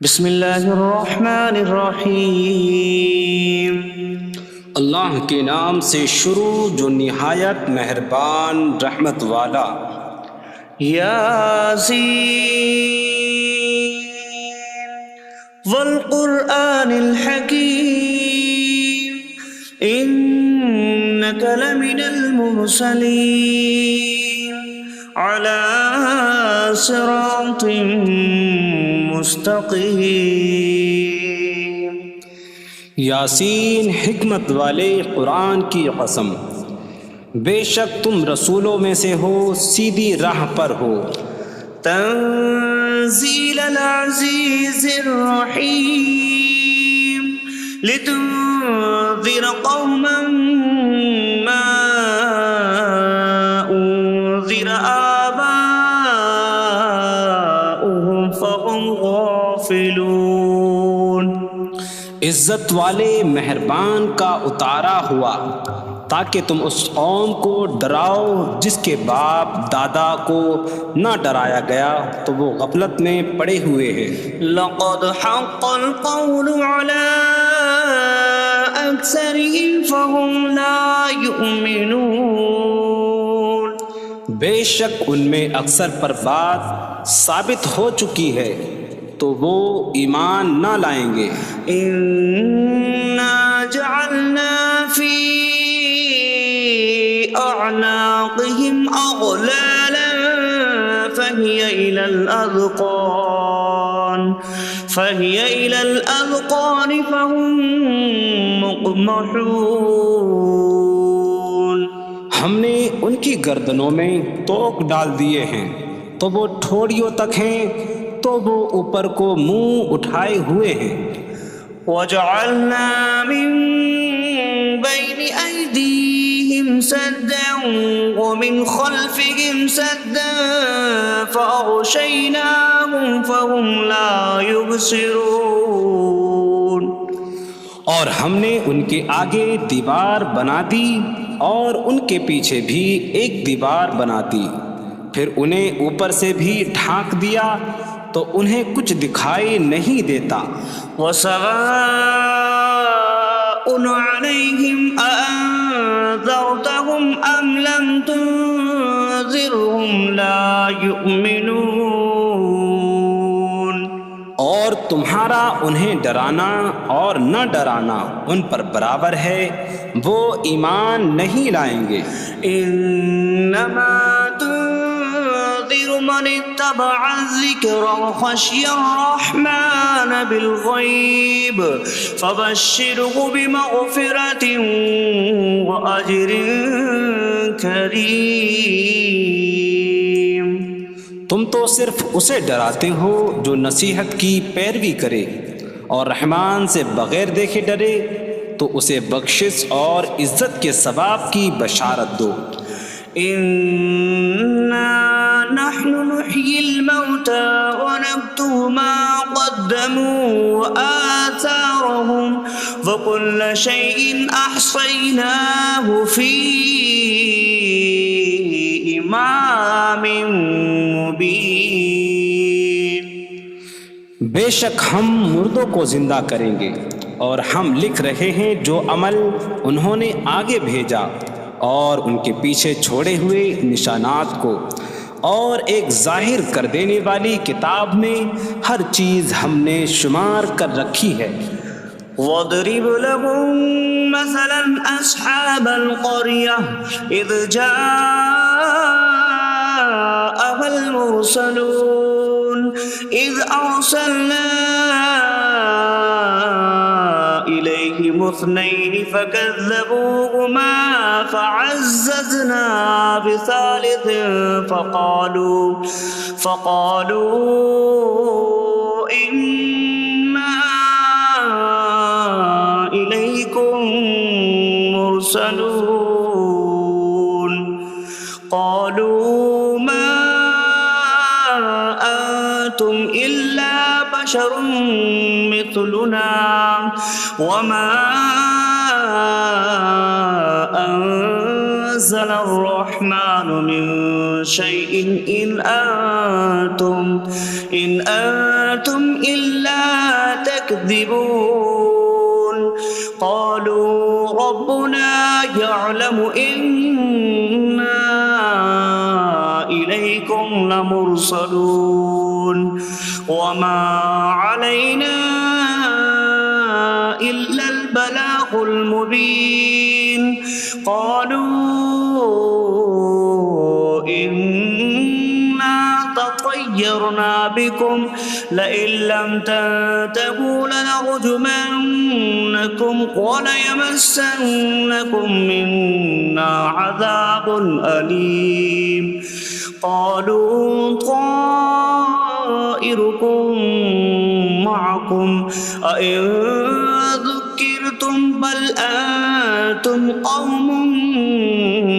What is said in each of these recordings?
بسم اللہ الرحمن الرحیم۔ اللہ کے نام سے شروع جو نہایت مہربان رحمت والا۔ یاسین والقرآن الحکیم انک لمن المرسلین علی صراط مستقیم۔ یاسین حکمت والے قرآن کی قسم، بے شک تم رسولوں میں سے ہو، سیدھی راہ پر ہو۔ تنزیل العزیز الرحیم لتنذر قوما ما انذر آباؤهم فهم غافلون۔ عزت والے مہربان کا اتارا ہوا تاکہ تم اس قوم کو ڈراؤ جس کے باپ دادا کو نہ ڈرایا گیا تو وہ غفلت میں پڑے ہوئے ہیں۔ لقد حق القول على أكثرهم فهم لا يؤمنون۔ بے شک ان میں اکثر پر بات ثابت ہو چکی ہے تو وہ ایمان نہ لائیں گے۔ إنا جعلنا في أعناقهم أغلالا فهي إلى الأذقان فهم مقمحون۔ ہم نے ان کی گردنوں میں توق ڈال دیے ہیں تو وہ ٹھوڑیوں تک ہیں، تو وہ اوپر کو منہ اٹھائے ہوئے ہیں۔ وجعلنا من بين أيديهم سدا ومن خلفهم سدا فأغشيناهم فهم لا يبصرون۔ اور ہم نے ان کے آگے دیوار بنا دی اور ان کے پیچھے بھی ایک دیوار بنا دی، پھر انہیں اوپر سے بھی ڈھانک دیا تو انہیں کچھ دکھائی نہیں دیتا۔ وسواء عليهم أأنذرتهم أم لم تنذرهم لا يؤمنون۔ اور تمہارا انہیں ڈرانا اور نہ ڈرانا ان پر برابر ہے، وہ ایمان نہیں لائیں گے۔ انما تنذر من اتبع الذکر وخشی الرحمن بالغیب فبشره بمغفرة وأجر کریم۔ تم تو صرف اسے ڈراتے ہو جو نصیحت کی پیروی کرے اور رحمان سے بغیر دیکھے ڈرے، تو اسے بخشش اور عزت کے ثواب کی بشارت دو۔ انا نحن نحيي الموتى ونكتب ما قدموا وآثارهم وكل شيء أحصيناه في إمام مبين۔ بے شک ہم مردوں کو زندہ کریں گے اور ہم لکھ رہے ہیں جو عمل انہوں نے آگے بھیجا اور ان کے پیچھے چھوڑے ہوئے نشانات کو، اور ایک ظاہر کر دینے والی کتاب میں ہر چیز ہم نے شمار کر رکھی ہے۔ وَاضْرِبْ لَهُم مَّثَلًا أَصْحَابَ الْقَرْيَةِ إِذْ جَاءَهَا الْمُرْسَلُونَ إِذْ أَرْسَلْنَا إِلَيْهِمُ اثْنَيْنِ فَكَذَّبُوهُمَا فَعَزَّزْنَا بِثَالِثٍ فَقَالُوا إِنَّا إِلَيْكُمْ مُرْسَلُونَ۔ قَالُوا مَا أَنتُمْ إِلَّا بَشَرٌ مِثْلُنَا وَمَا أَنتُمْ نزل الرحمن من شيء إن أنتم إلا تكذبون قالوا ربنا يعلم إنا إليكم لمرسلون وما علينا إلا البلاغ المبين قالوا إنا تطيرنا بكم لئن لم تنتهوا لنرجمنكم وليمسنكم منا عذاب أليم قالوا طائركم معكم أئن ذكرتم بل أنتم قوم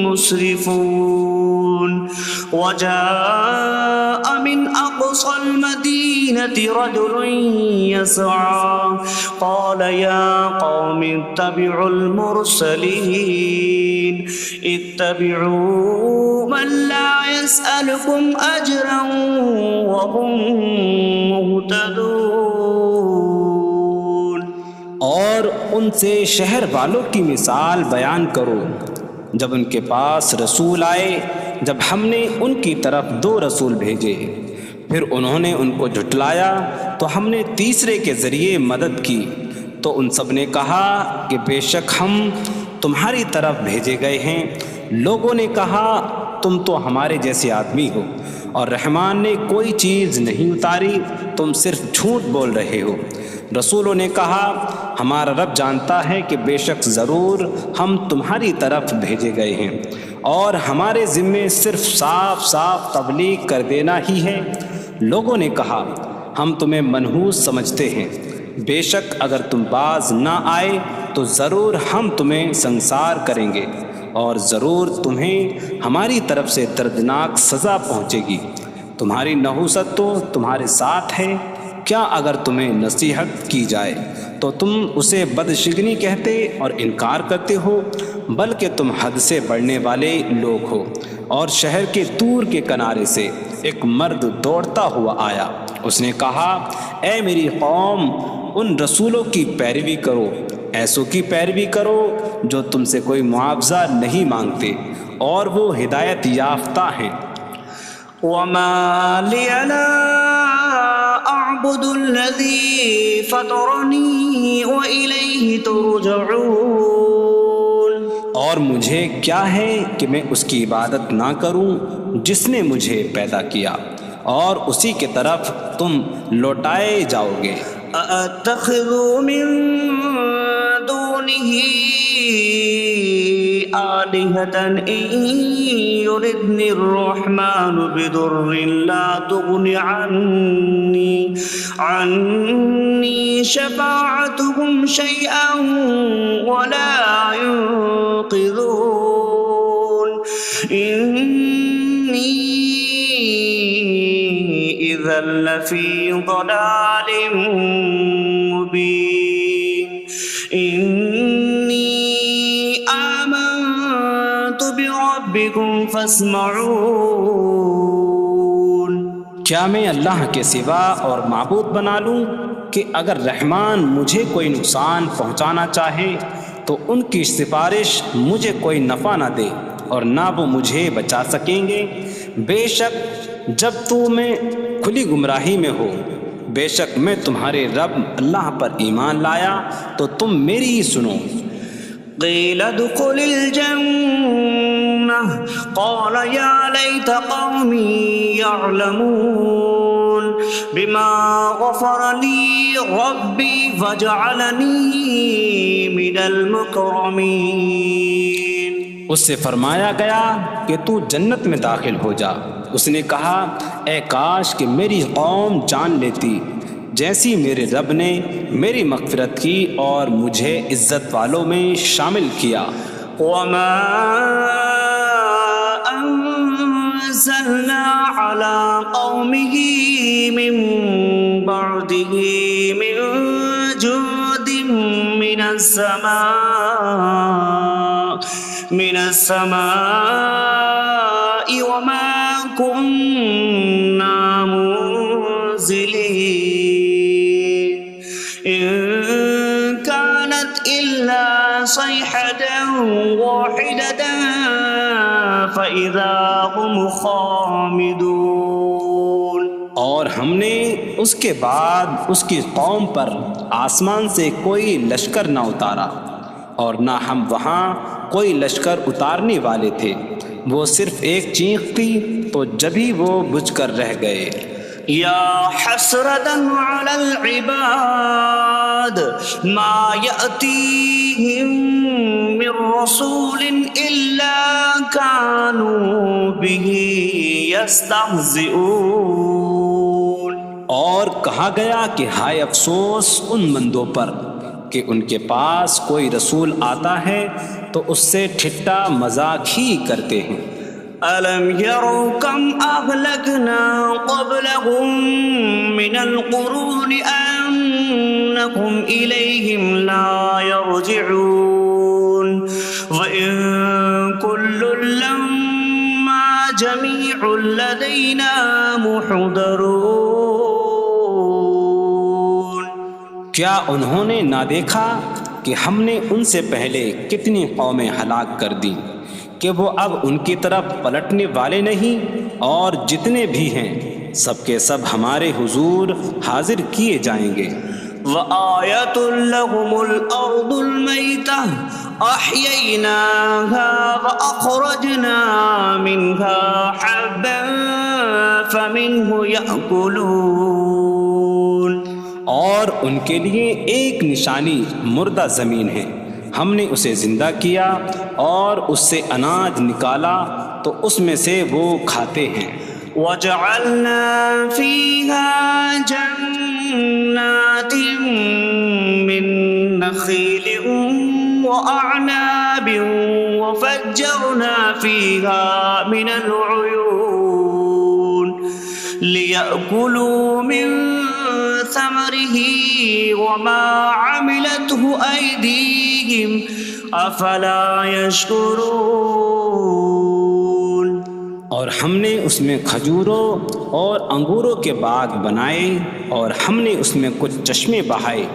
مسرفون وجاء من أقصى المدينة رجل يسعى قال يا قوم اتبعوا المرسلين اتبعوا من لا يسألكم أجرا وهم مهتدون اور ان سے شہر والوں کی مثال بیان کرو جب ان کے پاس رسول آئے جب ہم نے ان کی طرف 2 رسول بھیجے پھر انہوں نے ان کو جھٹلایا تو ہم نے تیسرے کے ذریعے مدد کی تو ان سب نے کہا کہ بے شک ہم تمہاری طرف بھیجے گئے ہیں لوگوں نے کہا تم تو ہمارے جیسے آدمی ہو اور رحمان نے کوئی چیز نہیں اتاری تم صرف جھوٹ بول رہے ہو رسولوں نے کہا ہمارا رب جانتا ہے کہ بے شک ضرور ہم تمہاری طرف بھیجے گئے ہیں اور ہمارے ذمے صرف صاف صاف تبلیغ کر دینا ہی ہے لوگوں نے کہا ہم تمہیں منحوس سمجھتے ہیں بے شک اگر تم باز نہ آئے تو ضرور ہم تمہیں سنسار کریں گے اور ضرور تمہیں ہماری طرف سے دردناک سزا پہنچے گی تمہاری نحوست تو تمہارے ساتھ ہے کیا اگر تمہیں نصیحت کی جائے تو تم اسے بدشگنی کہتے اور انکار کرتے ہو بلکہ تم حد سے بڑھنے والے لوگ ہو اور شہر کے دور کے کنارے سے ایک مرد دوڑتا ہوا آیا اس نے کہا اے میری قوم ان رسولوں کی پیروی کرو ایسوں کی پیروی کرو جو تم سے کوئی معاوضہ نہیں مانگتے اور وہ ہدایت یافتہ ہیں وما لي لا أعبد الذي فطرني وإليه ترجعون اور مجھے کیا ہے کہ میں اس کی عبادت نہ کروں جس نے مجھے پیدا کیا اور اسی کی طرف تم لوٹائے جاؤ گے أأتخذ من دونه آلهة إن يردني الرحمن بضر لا تغن عني شفاعتهم شيئا ولا ينقذون إني إذا لفي ضلال مبين إني آمنت بربكم فاسمعون کیا میں اللہ کے سوا اور معبود بنا لوں کہ اگر رحمان مجھے کوئی نقصان پہنچانا چاہے تو ان کی سفارش مجھے کوئی نفع نہ دے اور نہ وہ مجھے بچا سکیں گے بے شک جب میں کھلی گمراہی میں ہو بے شک میں تمہارے رب اللہ پر ایمان لایا تو تم میری ہی سنو قيل ادخل الجنة قال يا ليت قومي يعلمون بما غفر لي ربي فجعلني من المكرمين اس سے فرمایا گیا کہ تو جنت میں داخل ہو جا اس نے کہا اے کاش کہ میری قوم جان لیتی جیسی میرے رب نے میری مغفرت کی اور مجھے عزت والوں میں شامل کیا وما أنزلنا على قومه من بعده من جود من السماء من السماء وما كنا منزلين إن كانت إلا صيحة واحدة فإذا هم خامدون۔ اور ہم نے اس کے بعد اس کی قوم پر آسمان سے کوئی لشکر نہ اتارا، اور نہ ہم وہاں کوئی لشکر اتارنے والے تھے، وہ صرف ایک چیخ تھی تو جبھی وہ بجھ کر رہ گئے۔ یا حسرة على العباد ما يأتيهم من رسول إلا كانوا به يستهزئون۔ اور کہا گیا کہ ہائے افسوس ان بندوں پر کہ ان کے پاس کوئی رسول آتا ہے تو اس سے ٹھٹا مذاق ہی کرتے ہیں۔ أَلَمْ يَرَوْا كَمْ أَهْلَكْنَا قَبْلَهُمْ مِنَ الْقُرُونِ أَنَّكُمْ إِلَيْهِمْ لَا يَرْجِعُونَ وَإِن كُلٌّ لَّمَّا جَمِيعٌ لَّدَيْنَا مُحْضَرُونَ۔ کیا انہوں نے نہ دیکھا کہ ہم نے ان سے پہلے کتنی قومیں ہلاک کر دیں کہ وہ اب ان کی طرف پلٹنے والے نہیں، اور جتنے بھی ہیں سب کے سب ہمارے حضور حاضر کیے جائیں گے۔ وَآيَةٌ لَّهُمُ الْأَرْضُ الْمَيْتَةُ أَحْيَيْنَاهَا وَأَخْرَجْنَا مِنْهَا حَبًّا فَمِنْهُ يَأْكُلُونَ۔ اور ان کے لیے ایک نشانی مردہ زمین ہے، ہم نے اسے زندہ کیا اور اس سے اناج نکالا تو اس میں سے وہ کھاتے ہیں۔ وَجَعَلْنَا فِيهَا جَنَّاتٍ مِّن نَّخِيلٍ وَأَعْنَابٍ وَفَجَّرْنَا فِيهَا مِنَ الْعُيُونِ لِيَأْكُلُوا مِن ثَمَرِهِ وَمَا عَمِلَتْهُ أَيْدِيهِمْ أَفَلَا يَشْكُرُونَ۔ اور ہم نے اس میں کھجوروں اور انگوروں کے باغ بنائے، اور ہم نے اس میں کچھ چشمے بہائے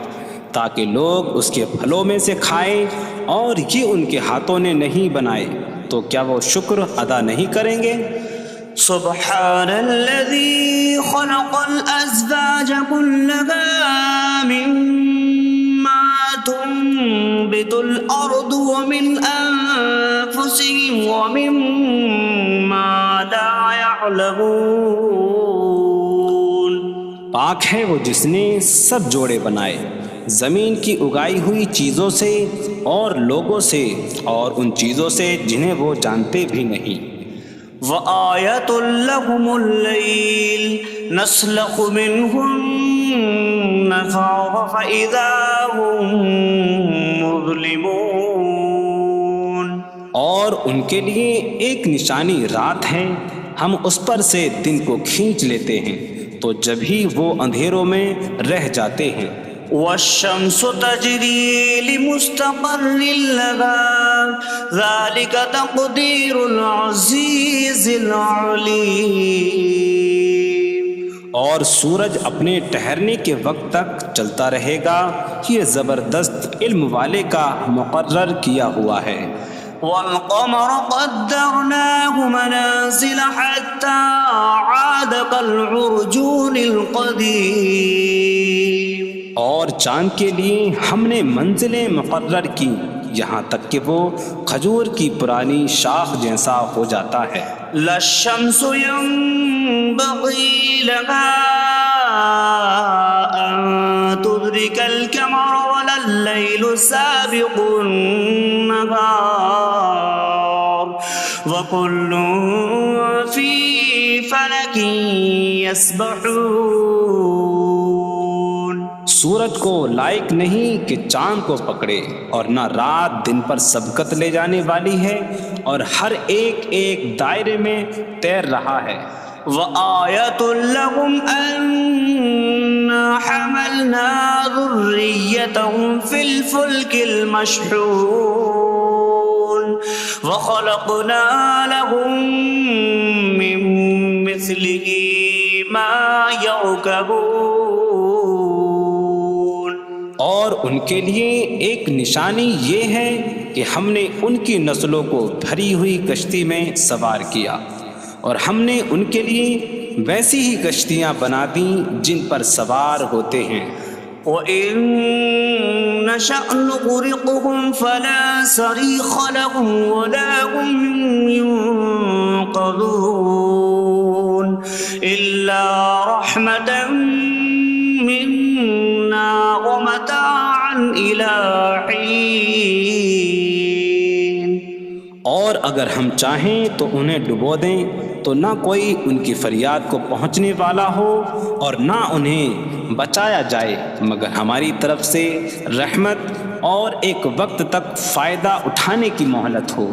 تاکہ لوگ اس کے پھلوں میں سے کھائیں، اور یہ ان کے ہاتھوں نے نہیں بنائے، تو کیا وہ شکر ادا نہیں کریں گے؟ سبحان الذي خلق الأزواج كلها مما تنبت الأرض ومن أنفسهم ومما لا يعلمون۔ پاک ہے وہ جس نے سب جوڑے بنائے زمین کی اگائی ہوئی چیزوں سے اور لوگوں سے اور ان چیزوں سے جنہیں وہ جانتے بھی نہیں۔ وَآيَةٌ لَّهُمُ اللَّيْلُ نَسْلَخُ مِنْهُ النَّهَارَ فَإِذَا هُم مُظْلِمُونَ۔ اور ان کے لیے ایک نشانی رات ہے، ہم اس پر سے دن کو کھینچ لیتے ہیں تو جبھی وہ اندھیروں میں رہ جاتے ہیں۔ وَالشَّمْسُ تَجْرِي لِمُسْتَقَرٍّ لَّهَا ذَلِكَ تَقْدِيرُ الْعَزِيزِ الْعَلِيمِ۔ اور سورج اپنے ٹھہرنے کے وقت تک چلتا رہے گا، یہ زبردست علم والے کا مقرر کیا ہوا ہے۔ وَالْقَمَرَ قَدَّرْنَاهُ مَنَازِلَ حَتَّى عَادَ كَالْعُرْجُونِ الْقَدِيمِ۔ اور چاند کے لیے ہم نے منزلیں مقرر کی یہاں تک کہ وہ کھجور کی پرانی شاخ جیسا ہو جاتا ہے۔ لا الشمس ينبغي لها أن تدرك القمر ولا الليل سابق النهار وكل في فلك يسبحون۔ سورج کو لائق نہیں کہ چاند کو پکڑے، اور نہ رات دن پر سبقت لے جانے والی ہے، اور ہر ایک ایک دائرے میں تیر رہا ہے۔ وَآيَةٌ لَّهُمْ أَنَّا حَمَلْنَا ذُرِّيَّتَهُمْ فِي الْفُلْكِ الْمَشْحُونِ۔ وخلقنا لهم من مثله ما يركبون. اور ان کے لیے ایک نشانی یہ ہے کہ ہم نے ان کی نسلوں کو بھری ہوئی کشتی میں سوار کیا، اور ہم نے ان کے لیے ویسی ہی کشتیاں بنا دیں جن پر سوار ہوتے ہیں. وَإِن نَّشَأْ نُغْرِقْهُمْ فَلَا صَرِيخَ لَهُمْ وَلَا هُمْ يُنقَذُونَ إِلَّا رَحْمَةً مِّنَّا وَمَتَاعًا إِلَىٰ حِينٍ. اور اگر ہم چاہیں تو انہیں ڈبو دیں تو نہ کوئی ان کی فریاد کو پہنچنے والا ہو اور نہ انہیں بچایا جائے مگر ہماری طرف سے رحمت اور ایک وقت تک فائدہ اٹھانے کی مہلت ہو.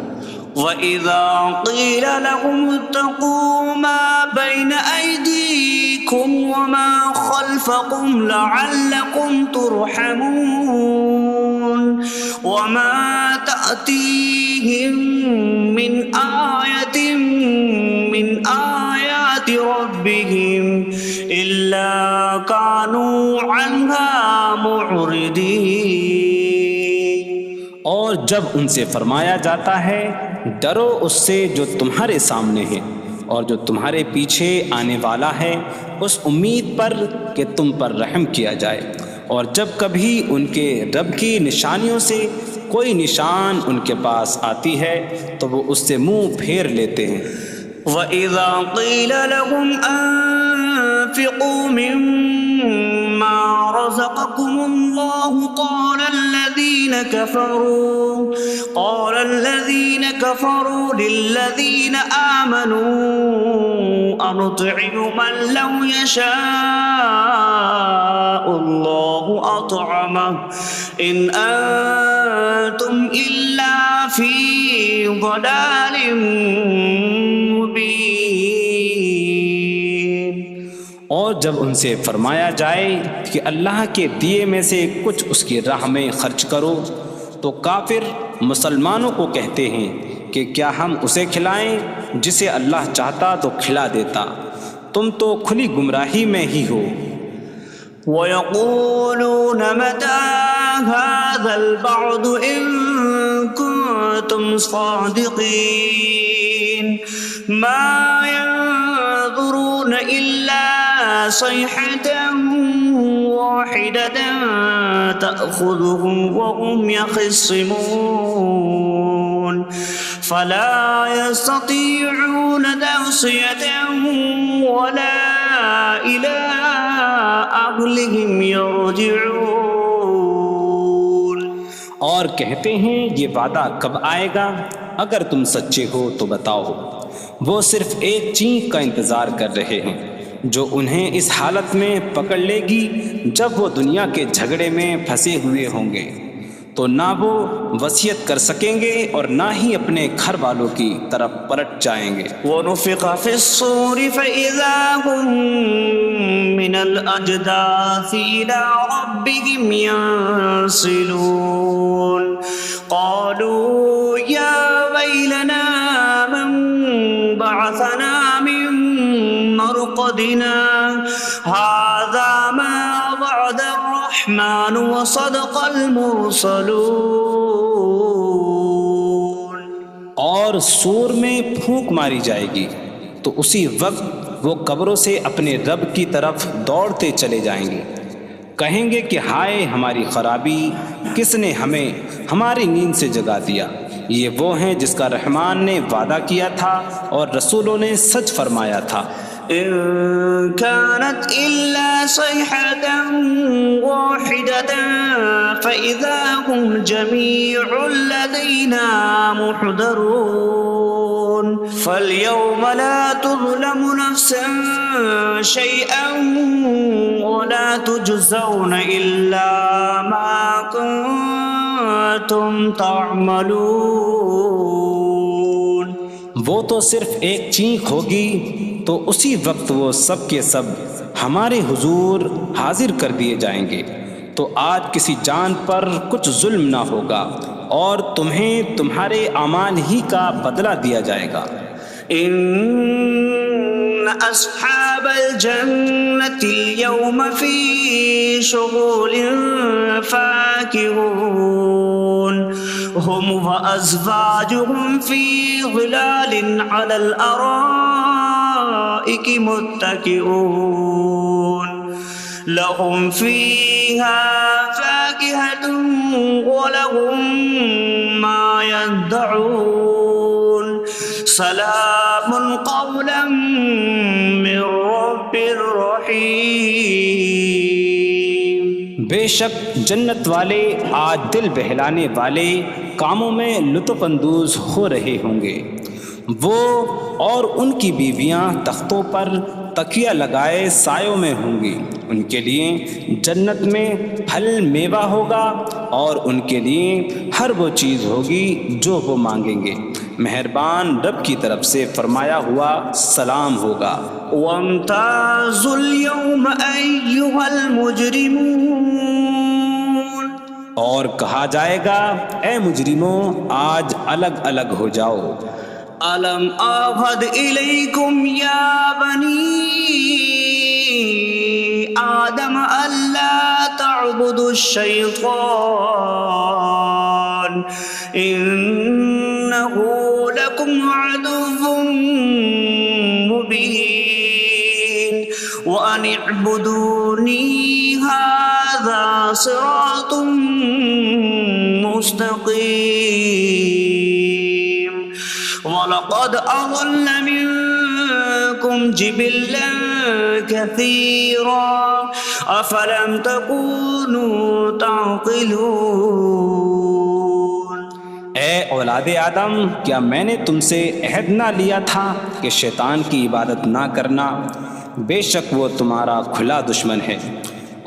وَإِذَا قِيلَ لَهُمُ اتَّقُوا مَا بَيْنَ أَيْدِيكُمْ وَمَا خَلْفَكُمْ لَعَلَّكُمْ تُرْحَمُونَ وَمَا تَأْتِيهِم مِّنْ آيَةٍ مِّنْ آيَاتِ رَبِّهِمْ إِلَّا كَانُوا عَنْهَا مُعْرِضِينَ. اور جب ان سے فرمایا جاتا ہے ڈرو اس سے جو تمہارے سامنے ہے اور جو تمہارے پیچھے آنے والا ہے، اس امید پر کہ تم پر رحم کیا جائے، اور جب کبھی ان کے رب کی نشانیوں سے کوئی نشان ان کے پاس آتی ہے تو وہ اس سے منہ پھیر لیتے ہیں. وَإِذَا قِيلَ لَهُمْ أَنفِقُوا مِمَّا رَزَقَكُمُ اللَّهُ قَالَ الَّذِينَ كَفَرُوا لِلَّذِينَ آمَنُوا أَنُطْعِمُ مَن لَّوْ يَشَاءُ اللَّهُ أَطْعَمَهُ إِنْ أَنتُمْ إِلَّا فِي ضَلَالٍ مبین. اور جب ان سے فرمایا جائے کہ اللہ کے دیے میں سے کچھ اس کی راہ میں خرچ کرو تو کافر مسلمانوں کو کہتے ہیں کہ کیا ہم اسے کھلائیں جسے اللہ چاہتا تو کھلا دیتا، تم تو کھلی گمراہی میں ہی ہو. وَيَقُولُونَ مَتَىٰ هَٰذَا الْوَعْدُ إِن كُنتُمْ صَادِقِينَ مَا يَنظُرُونَ إِلَّا صَيْحَةً وَاحِدَةً تَأْخُذُهُمْ وَهُمْ يَخِصِّمُونَ فَلَا يَسْتَطِيعُونَ تَوْصِيَةً وَلَا إِلَىٰ أَهْلِهِمْ يَرْجِعُونَ. اور کہتے ہیں یہ وعدہ کب آئے گا؟ اگر تم سچے ہو تو بتاؤ. وہ صرف ایک چینک کا انتظار کر رہے ہیں جو انہیں اس حالت میں پکڑ لے گی جب وہ دنیا کے جھگڑے میں پھنسے ہوئے ہوں گے، تو نہ وہ وصیت کر سکیں گے اور نہ ہی اپنے گھر والوں کی طرف پلٹ جائیں گے. وَنُفِخَ فِي الصُّورِ فَإِذَا هُم مِّنَ الْأَجْدَاثِ إِلَىٰ رَبِّهِمْ يَنسِلُونَ قَالُوا يَا وَيْلَنَا مَن بَعَثَنَا مِن مَّرْقَدِنَا هَٰذَا مَا وَعَدَ الرَّحْمَٰنُ وَصَدَقَ الْمُرْسَلُونَ. اور سور میں پھونک ماری جائے گی تو اسی وقت وہ قبروں سے اپنے رب کی طرف دوڑتے چلے جائیں گے، کہیں گے کہ ہائے ہماری خرابی، کس نے ہمیں ہماری نیند سے جگا دیا. یہ وہ ہیں جس کا رحمان نے وعدہ کیا تھا اور رسولوں نے سچ فرمایا تھا. إن كانت إلا صيحة واحدة فإذا هم جميع لدينا محضرون فاليوم لا تظلم نفس شيئا ولا تجزون إلا ما كنتم تعملون. وہ تو صرف ایک چینک ہوگی تو اسی وقت وہ سب کے سب ہمارے حضور حاضر کر دیے جائیں گے، تو آج کسی جان پر کچھ ظلم نہ ہوگا اور تمہیں تمہارے اعمال ہی کا بدلہ دیا جائے گا۔ إن أصحاب الجنة اليوم في شغل فاكهون هم وأزواجهم في ظلال على الأرائك متكئون لهم فيها فاكهة ولهم ما يدعون سلام قولا من رب رحیم۔ بے شک جنت والے آج دل بہلانے والے کاموں میں لطف اندوز ہو رہے ہوں گے۔ وہ اور ان کی بیویاں تختوں پر تکیہ لگائے سایوں میں ہوں گی۔ ان کے لیے جنت میں پھل میوہ ہوگا اور ان کے لیے ہر وہ چیز ہوگی جو وہ مانگیں گے۔ مہربان رب کی طرف سے فرمایا ہوا سلام ہوگا۔ وامتازوا اليوم أيها المجرمون، اور کہا جائے گا اے مجرموں آج الگ الگ ہو جاؤ۔ ألم أعهد إليكم يا بني آدم ألا تعبدوا الشيطان إنه لكم عدو مبين وأن اعبدوني هذا صراط مستقيم وَلَقَدْ أَضَلَّ مِنكُمْ جِبِلًّا كَثِيرًا أَفَلَمْ تَكُونُوا تَعْقِلُونَ۔ اے اولاد آدم، کیا میں نے تم سے عہد نہ لیا تھا کہ شیطان کی عبادت نہ کرنا؟ بے شک وہ تمہارا کھلا دشمن ہے،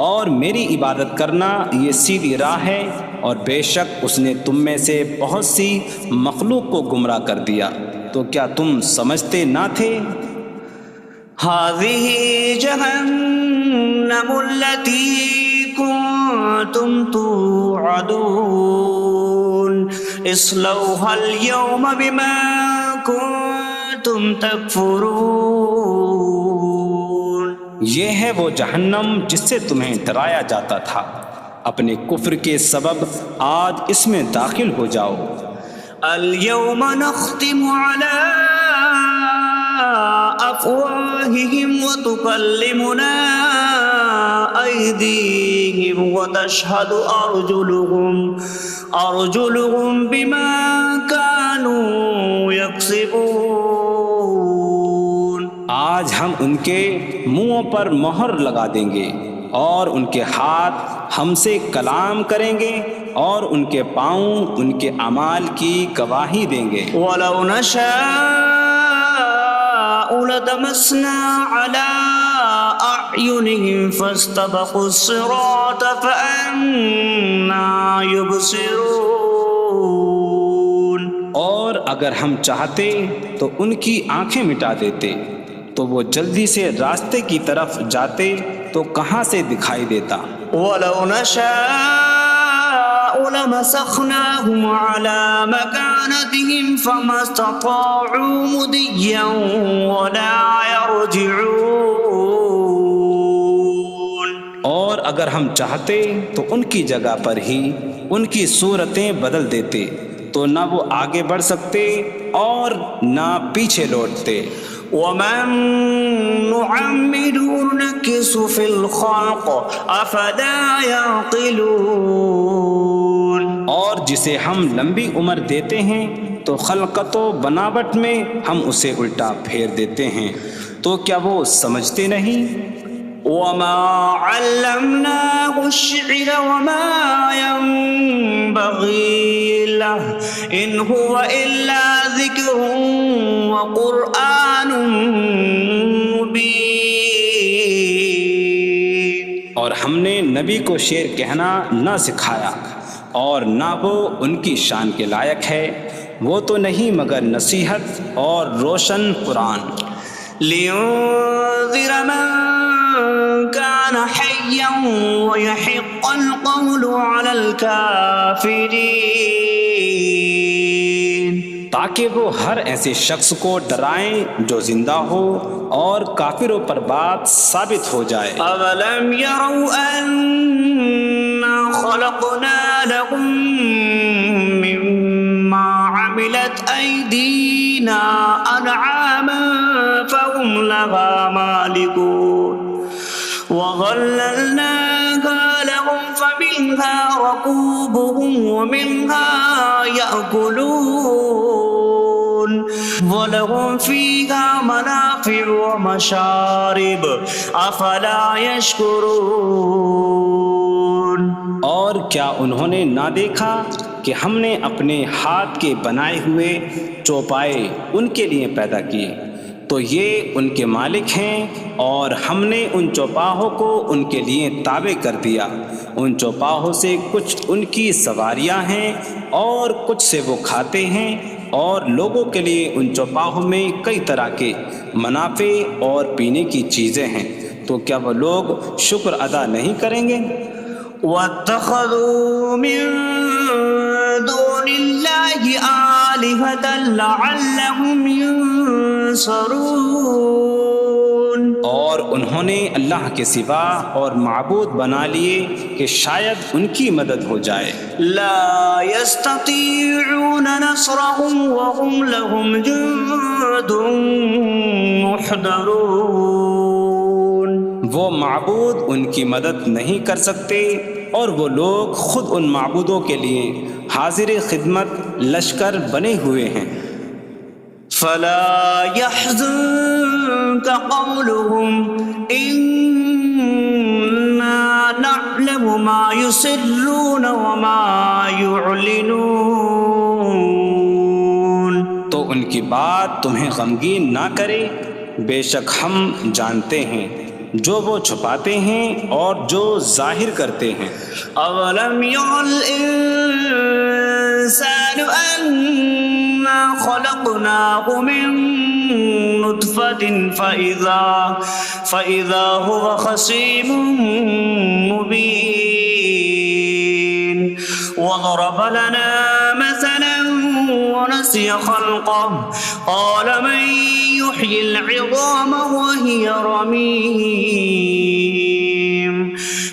اور میری عبادت کرنا یہ سیدھی راہ ہے، اور بے شک اس نے تم میں سے بہت سی مخلوق کو گمراہ کر دیا، تو کیا تم سمجھتے نہ تھے؟ هذه جهنم التي كنتم توعدون اصلوها اليوم بما كنتم تكفرون۔ یہ ہے وہ جہنم جس سے تمہیں ڈرایا جاتا تھا، اپنے کفر کے سبب آج اس میں داخل ہو جاؤ۔ اليوم نختم على أفواههم وتكلمنا أيديهم وتشهد أرجلهم بما كانوا يكسبون۔ آج ہم ان کے منہوں پر مہر لگا دیں گے، اور ان کے ہاتھ ہم سے کلام کریں گے، اور ان کے پاؤں ان کے اعمال کی گواہی دیں گے۔ وَلَوْ نَشَاءُ لَطَمَسْنَا عَلَىٰ أَعْيُنِهِمْ فَاسْتَبَقُوا الصِّرَاطَ فَأَنَّىٰ يُبْصِرُونَ۔ اور اگر ہم چاہتے تو ان کی آنکھیں مٹا دیتے، تو وہ جلدی سے راستے کی طرف جاتے تو کہاں سے دکھائی دیتا۔ وَلَوْ نَشَاءُ لَمَسَخْنَاهُمْ عَلَىٰ مَكَانَتِهِمْ فَمَا اسْتَطَاعُوا مُضِيًّا وَلَا يَرْجِعُونَ۔ اور اگر ہم چاہتے تو ان کی جگہ پر ہی ان کی صورتیں بدل دیتے، تو نہ وہ آگے بڑھ سکتے اور نہ پیچھے لوٹتے۔ وَمَن نُّعَمِّرْهُ نُنَكِّسْهُ فِي الْخَلْقِ أَفَلَا يَعْقِلُونَ۔ اور جسے ہم لمبی عمر دیتے ہیں تو خلقت و بناوٹ میں ہم اسے الٹا پھیر دیتے ہیں، تو کیا وہ سمجھتے نہیں؟ وَمَا عَلَّمْنَاهُ الشِّعْرَ وَمَا يَنبَغِي لَهُ إِنْ هُوَ إِلَّا ذِكْرٌ وَقُرْآنٌ مُبِينٌ۔ اور ہم نے نبی کو شعر کہنا نہ سکھایا، اور نہ وہ ان کی شان کے لائق ہے، وہ تو نہیں مگر نصیحت اور روشن قرآن۔ لِيُنذِرَ مَن كَانَ حَيًّا حيا ويحق القول على الكافرين تاکہ وہ ہر ایسے شخص کو ڈرائیں جو زندہ ہو اور کافروں پر بات ثابت ہو جائے۔ أولم يروا أنا خلقنا لهم مما عملت أيدينا أنعاما فهم لها مالكون وظللناها لهم فمنها ركوبهم ومنها يأكلون وَلَهُمْ فِيهَا مَنَافِعُ وَمَشَارِبُ أَفَلَا يَشْكُرُونَ۔ اور کیا انہوں نے نہ دیکھا کہ ہم نے اپنے ہاتھ کے بنائے ہوئے چوپائے ان کے لیے پیدا کیے، تو یہ ان کے مالک ہیں، اور ہم نے ان چوپاہوں کو ان کے لیے تابع کر دیا۔ ان چوپاہوں سے کچھ ان کی سواریاں ہیں اور کچھ سے وہ کھاتے ہیں، اور لوگوں کے لیے ان چوپاہوں میں کئی طرح کے منافع اور پینے کی چیزیں ہیں، تو کیا وہ لوگ شکر ادا نہیں کریں گے؟ وَاتَّخَذُوا مِن دُونِ اللَّهِ آلِهَةً لَعَلَّهُمْ يُنصَرُونَ۔ اور انہوں نے اللہ کے سوا اور معبود بنا لیے کہ شاید ان کی مدد ہو جائے۔ لا يستطيعون نصرهم وهم لهم جند محضرون۔ وہ معبود ان کی مدد نہیں کر سکتے، اور وہ لوگ خود ان معبودوں کے لیے حاضر خدمت لشکر بنے ہوئے ہیں۔ فلا يحزنك قولهم إنا نعلم ما يسرون وما يعلنون۔ تو ان کی بات تمہیں غمگین نہ کرے، بے شک ہم جانتے ہیں جو وہ چھپاتے ہیں اور جو ظاہر کرتے ہیں۔ اولم ير الانسان انا خلقناه من نطفة فإذا هو خصيم مبين وضرب لنا مثلا ونسي خلقه قال من يحيي العظام وهي رميم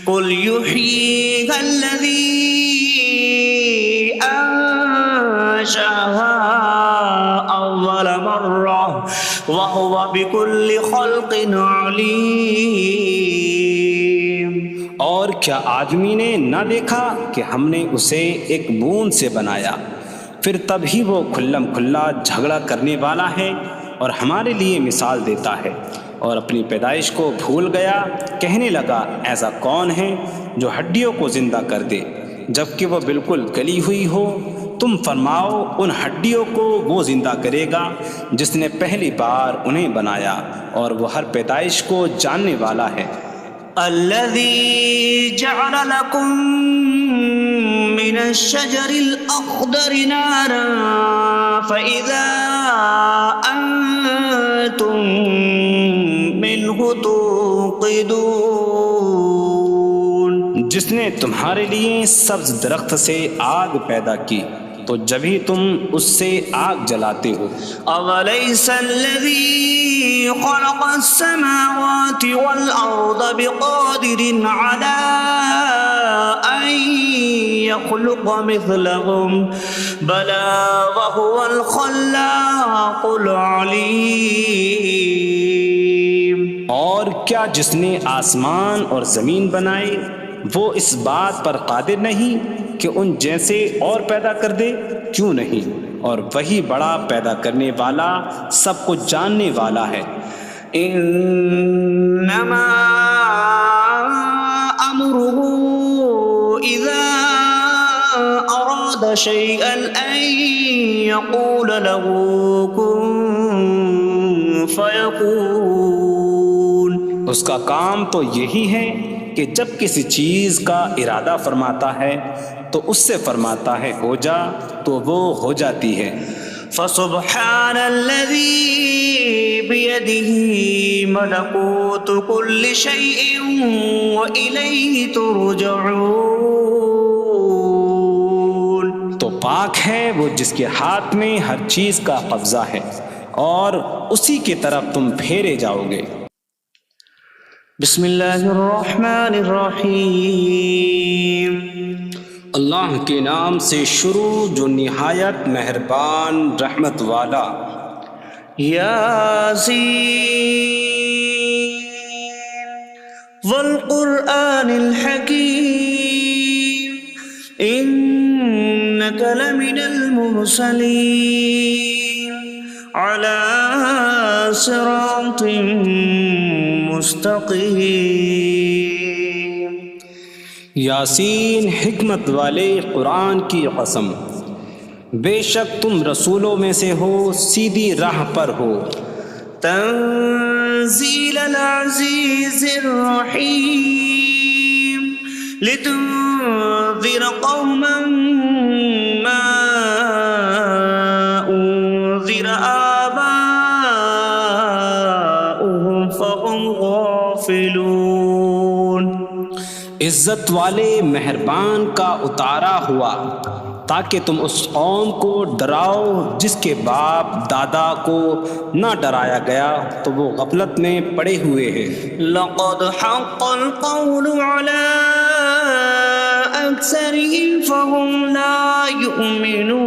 قل يحييها الذي أنشأها أول مرة وهو بكل خلق عليم۔ اور کیا آدمی نے نہ دیکھا کہ ہم نے اسے ایک بوند سے بنایا، پھر تب ہی وہ کھلم کھلا جھگڑا کرنے والا ہے اور ہمارے لیے مثال دیتا ہے، اور اپنی پیدائش کو بھول گیا، کہنے لگا ایسا کون ہے جو ہڈیوں کو زندہ کر دے جبکہ وہ بالکل گلی ہوئی ہو؟ تم فرماؤ ان ہڈیوں کو وہ زندہ کرے گا جس نے پہلی بار انہیں بنایا، اور وہ ہر پیدائش کو جاننے والا ہے۔ الذي جعل لكم من الشجر الأخضر نارا فإذا أنتم منه توقدون۔ جس نے تمہارے لیے سبز درخت سے آگ پیدا کی تو جبھی تم اس سے آگ جلاتے ہو۔ أَوَلَيْسَ الَّذِي خَلَقَ السَّمَاوَاتِ وَالْأَرْضَ بِقَادِرٍ عَلَىٰ أَن يَخْلُقَ مِثْلَهُم بَلَىٰ وَهُوَ الْخَلَّاقُ الْعَلِيمُ۔ اور کیا جس نے آسمان اور زمین بنائے وہ اس بات پر قادر نہیں کہ ان جیسے اور پیدا کر دے؟ کیوں نہیں، اور وہی بڑا پیدا کرنے والا سب کچھ جاننے والا ہے۔ انما امره اذا اراد شيئا ان يقول له كن فيكون۔ اس کا کام تو یہی ہے کہ جب کسی چیز کا ارادہ فرماتا ہے تو اس سے فرماتا ہے ہو جا، تو وہ ہو جاتی ہے۔ فسبحان الذي بيده ملكوت كل شيء وإليه ترجعون. تو پاک ہے وہ جس کے ہاتھ میں ہر چیز کا قبضہ ہے اور اسی کی طرف تم پھیرے جاؤ گے. بسم اللہ الرحمن الرحیم. اللہ کے نام سے شروع جو نہایت مہربان رحمت والا. یاسین والقرآن الحکیم انک لمن المرسلین علی صراط مستقیم. یاسین حکمت والے قرآن کی قسم، بے شک تم رسولوں میں سے ہو، سیدھی راہ پر ہو. تنزیل العزیز الرحیم لتنذر قوما ما انذر آباؤهم فهم غافلون. عزت والے مہربان کا اتارا ہوا تاکہ تم اس قوم کو ڈراؤ جس کے باپ دادا کو نہ ڈرایا گیا تو وہ غفلت میں پڑے ہوئے ہیں. لقد حق القول على أكثرهم فهم لا يؤمنون.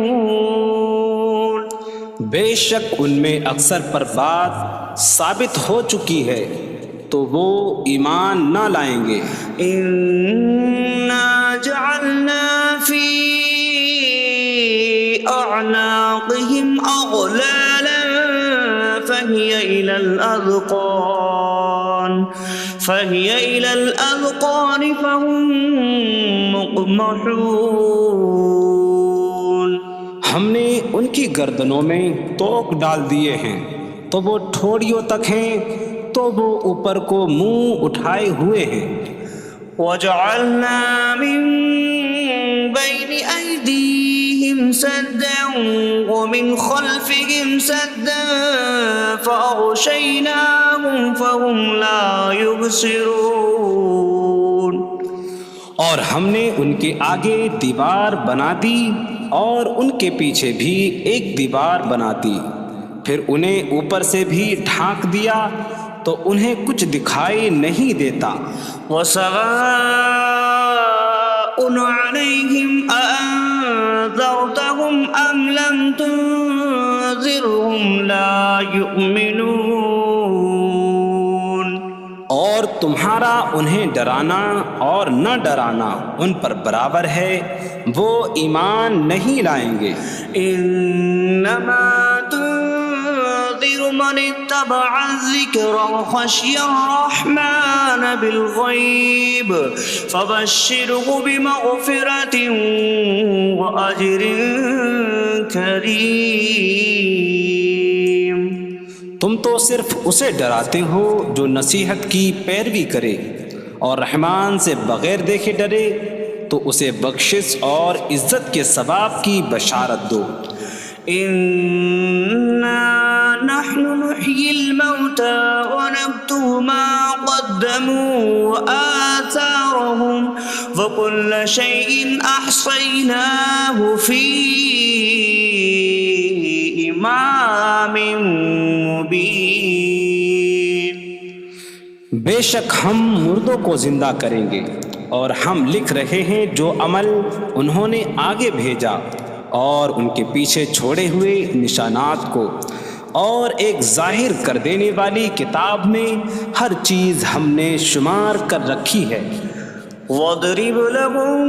بے شک ان میں اکثر پر بات ثابت ہو چکی ہے تو وہ ایمان نہ لائیں گے. إنا جعلنا في أعناقهم أغلالا فهي إلى الأذقان فهم مقمحون. ہم نے ان کی گردنوں میں توق ڈال دیے ہیں تو وہ ٹھوڑیوں تک ہیں تو وہ اوپر کو منہ اٹھائے ہوئے ہیں. وجعلنا من بين أيديهم سدا ومن خلفهم سدا فأغشيناهم فهم لا يبصرون. اور ہم نے ان کے آگے دیوار بنا دی اور ان کے پیچھے بھی ایک دیوار بنا دی، پھر انہیں اوپر سے بھی ڈھانک دیا تو انہیں کچھ دکھائی نہیں دیتا. وسواء عليهم أأنذرتهم أم لم تنذرهم لا يؤمنون. اور تمہارا انہیں ڈرانا اور نہ ڈرانا ان پر برابر ہے، وہ ایمان نہیں لائیں گے. انما تنذر من اتبع الذکر وخشی الرحمن بالغیب فبشره بمغفرة وأجر کریم. تم تو صرف اسے ڈراتے ہو جو نصیحت کی پیروی کرے اور رحمان سے بغیر دیکھے ڈرے تو اسے بخشش اور عزت کے ثواب کی بشارت دو. انا نحن نحيي الموتى ونكتب ما قدموا وآثارهم وكل شيء أحصيناه في إمام مبين. بے شک ہم مردوں کو زندہ کریں گے اور ہم لکھ رہے ہیں جو عمل انہوں نے آگے بھیجا اور ان کے پیچھے چھوڑے ہوئے نشانات کو، اور ایک ظاہر کر دینے والی کتاب میں ہر چیز ہم نے شمار کر رکھی ہے. وَاضْرِبْ لَهُم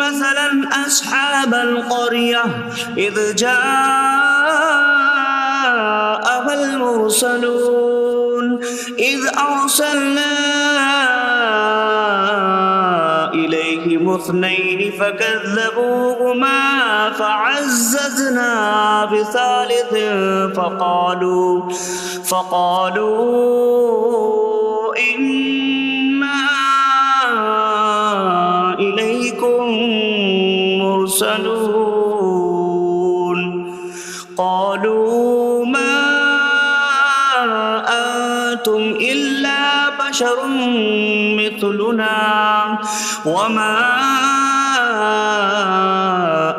مَّثَلًا أَصْحَابَ الْقَرْيَةِ إِذْ جَاءَهَا الْمُرْسَلُونَ إِذْ أَرْسَلْنَا إِلَيْهِمُ اثْنَيْنِ فَكَذَّبُوهُمَا فَعَزَّزْنَا بِثَالِثٍ فَقَالُوا إِنَّا إِلَيْكُمْ مُرْسَلُونَ. بشر مثلنا وما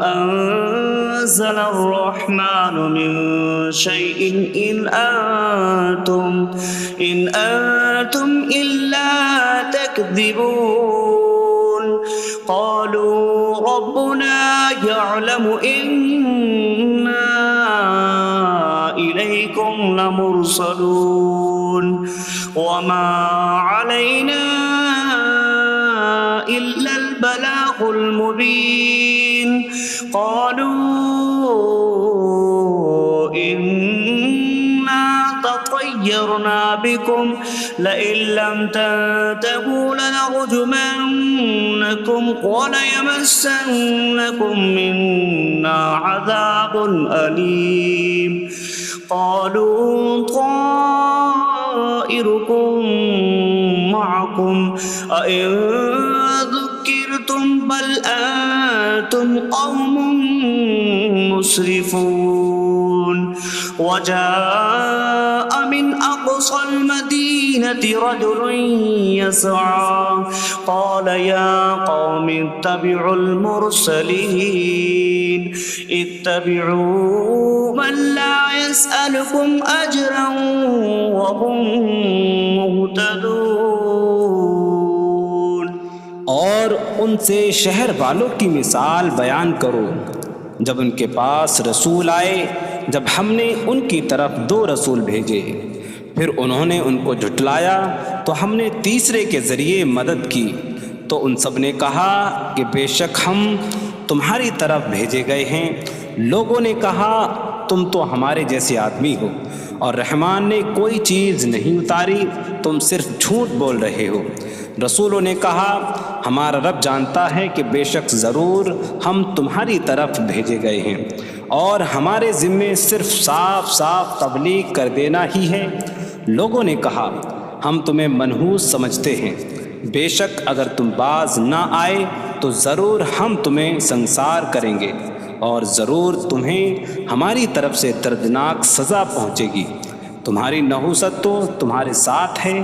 أنزل الرحمن من شيء إن أنتم إلا تكذبون قالوا ربنا يعلم إنا إليكم لمرسلون وما علينا إلا البلاغ المبين قالوا إنا تطيرنا بكم لئن لم تنتهوا لنرجمنكم وليمسنكم منا عذاب أليم قالوا طائركم معكم أئن ذكرتم بل أنتم قوم مسرفون وجاء من أقصى المدينة رجل يسعى قال يا قوم اتبعوا المرسلين اتبعوا من لا يسألكم أجرا وهم مهتدون۔ اور ان سے شہر والوں کی مثال بیان کرو جب ان کے پاس رسول آئے، جب ہم نے ان کی طرف 2 رسول بھیجے، پھر انہوں نے ان کو جھٹلایا تو ہم نے تیسرے کے ذریعے مدد کی، تو ان سب نے کہا کہ بے شک ہم تمہاری طرف بھیجے گئے ہیں۔ لوگوں نے کہا تم تو ہمارے جیسے آدمی ہو اور رحمان نے کوئی چیز نہیں اتاری، تم صرف جھوٹ بول رہے ہو۔ رسولوں نے کہا ہمارا رب جانتا ہے کہ بے شک ضرور ہم تمہاری طرف بھیجے گئے ہیں اور ہمارے ذمے صرف صاف صاف تبلیغ کر دینا ہی ہے۔ لوگوں نے کہا ہم تمہیں منحوس سمجھتے ہیں، بے شک اگر تم باز نہ آئے تو ضرور ہم تمہیں سنسار کریں گے اور ضرور تمہیں ہماری طرف سے دردناک سزا پہنچے گی۔ تمہاری نحوست تو تمہارے ساتھ ہے،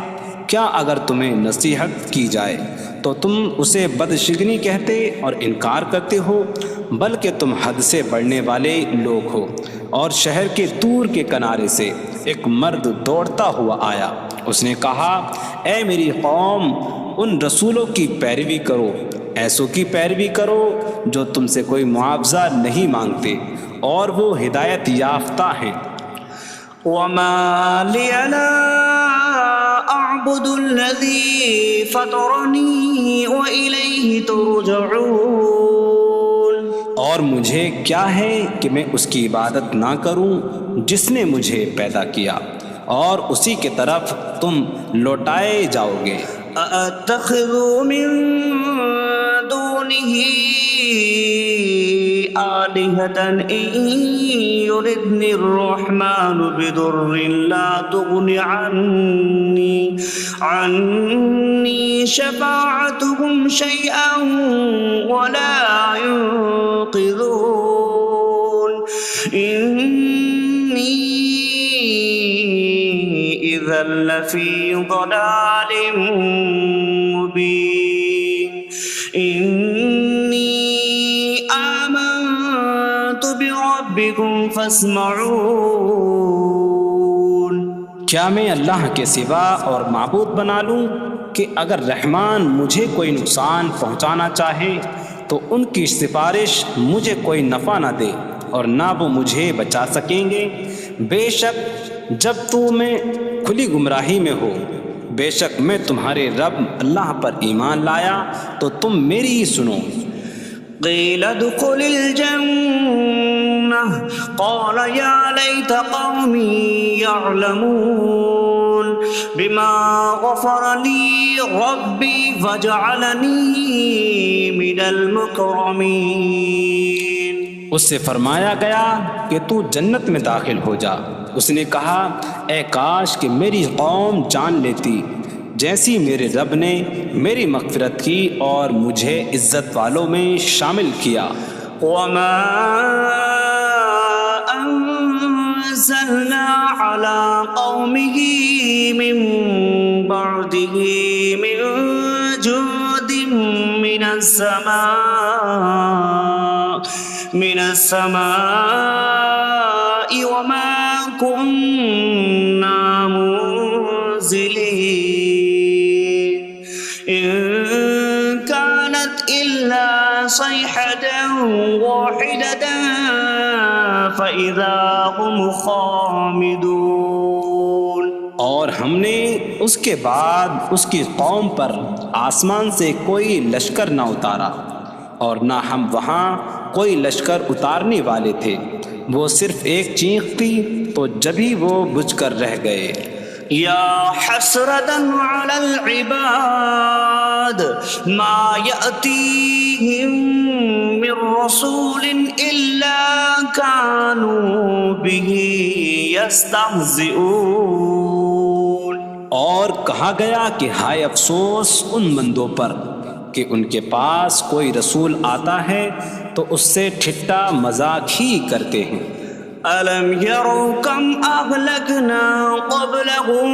کیا اگر تمہیں نصیحت کی جائے تو تم اسے بدشگنی کہتے اور انکار کرتے ہو؟ بلکہ تم حد سے بڑھنے والے لوگ ہو۔ اور شہر کے دور کے کنارے سے ایک مرد دوڑتا ہوا آیا، اس نے کہا اے میری قوم، ان رسولوں کی پیروی کرو، ایسوں کی پیروی کرو جو تم سے کوئی معاوضہ نہیں مانگتے اور وہ ہدایت یافتہ ہیں۔ وما لي لا أعبد الذي فطرني وإليه ترجعون۔ اور مجھے کیا ہے کہ میں اس کی عبادت نہ کروں جس نے مجھے پیدا کیا اور اسی کی طرف تم لوٹائے جاؤ گے۔ أأتخذ من دونه آلهة إن يردني الرحمن بضر لا تغن عني شفاعتهم شيئا ولا ينقذون إني إذا لفي ضلال مبين إني آمنت بربكم فاسمعون۔ کیا میں اللہ کے سوا اور معبود بنا لوں کہ اگر رحمان مجھے کوئی نقصان پہنچانا چاہے تو ان کی سفارش مجھے کوئی نفع نہ دے اور نہ وہ مجھے بچا سکیں گے؟ بے شک جب میں کھلی گمراہی میں ہو، بے شک میں تمہارے رب اللہ پر ایمان لایا تو تم میری ہی سنو۔ قیل ادخل الجنة قال یا لیت قومی یعلمون بما غفر لی ربی وجعلنی من المکرمین۔ اس سے فرمایا گیا کہ تو جنت میں داخل ہو جا۔ اس نے کہا اے کاش کہ میری قوم جان لیتی جیسی میرے رب نے میری مغفرت کی اور مجھے عزت والوں میں شامل کیا۔ وما انزلنا على قومه من بعده برحمته من جود من السماء وما كنا منزلين إن كانت إلا صيحة واحدة فإذا هم خامدون۔ اور ہم نے اس کے بعد اس کی قوم پر آسمان سے کوئی لشکر نہ اتارا، اور نہ ہم وہاں کوئی لشکر اتارنے والے تھے، وہ صرف ایک چیخ تھی تو جبھی وہ بجھ کر رہ گئے۔ یا حسرتاً علی العباد ما یأتیہم من رسول الا کانوا بہ یستہزئون۔ اور کہا گیا کہ ہائے افسوس ان بندوں پر کہ ان کے پاس کوئی رسول آتا ہے تو اس سے ٹھٹا مذاق ہی کرتے ہیں۔ أَلَمْ يَرَوْا كَمْ أَهْلَكْنَا قَبْلَهُمْ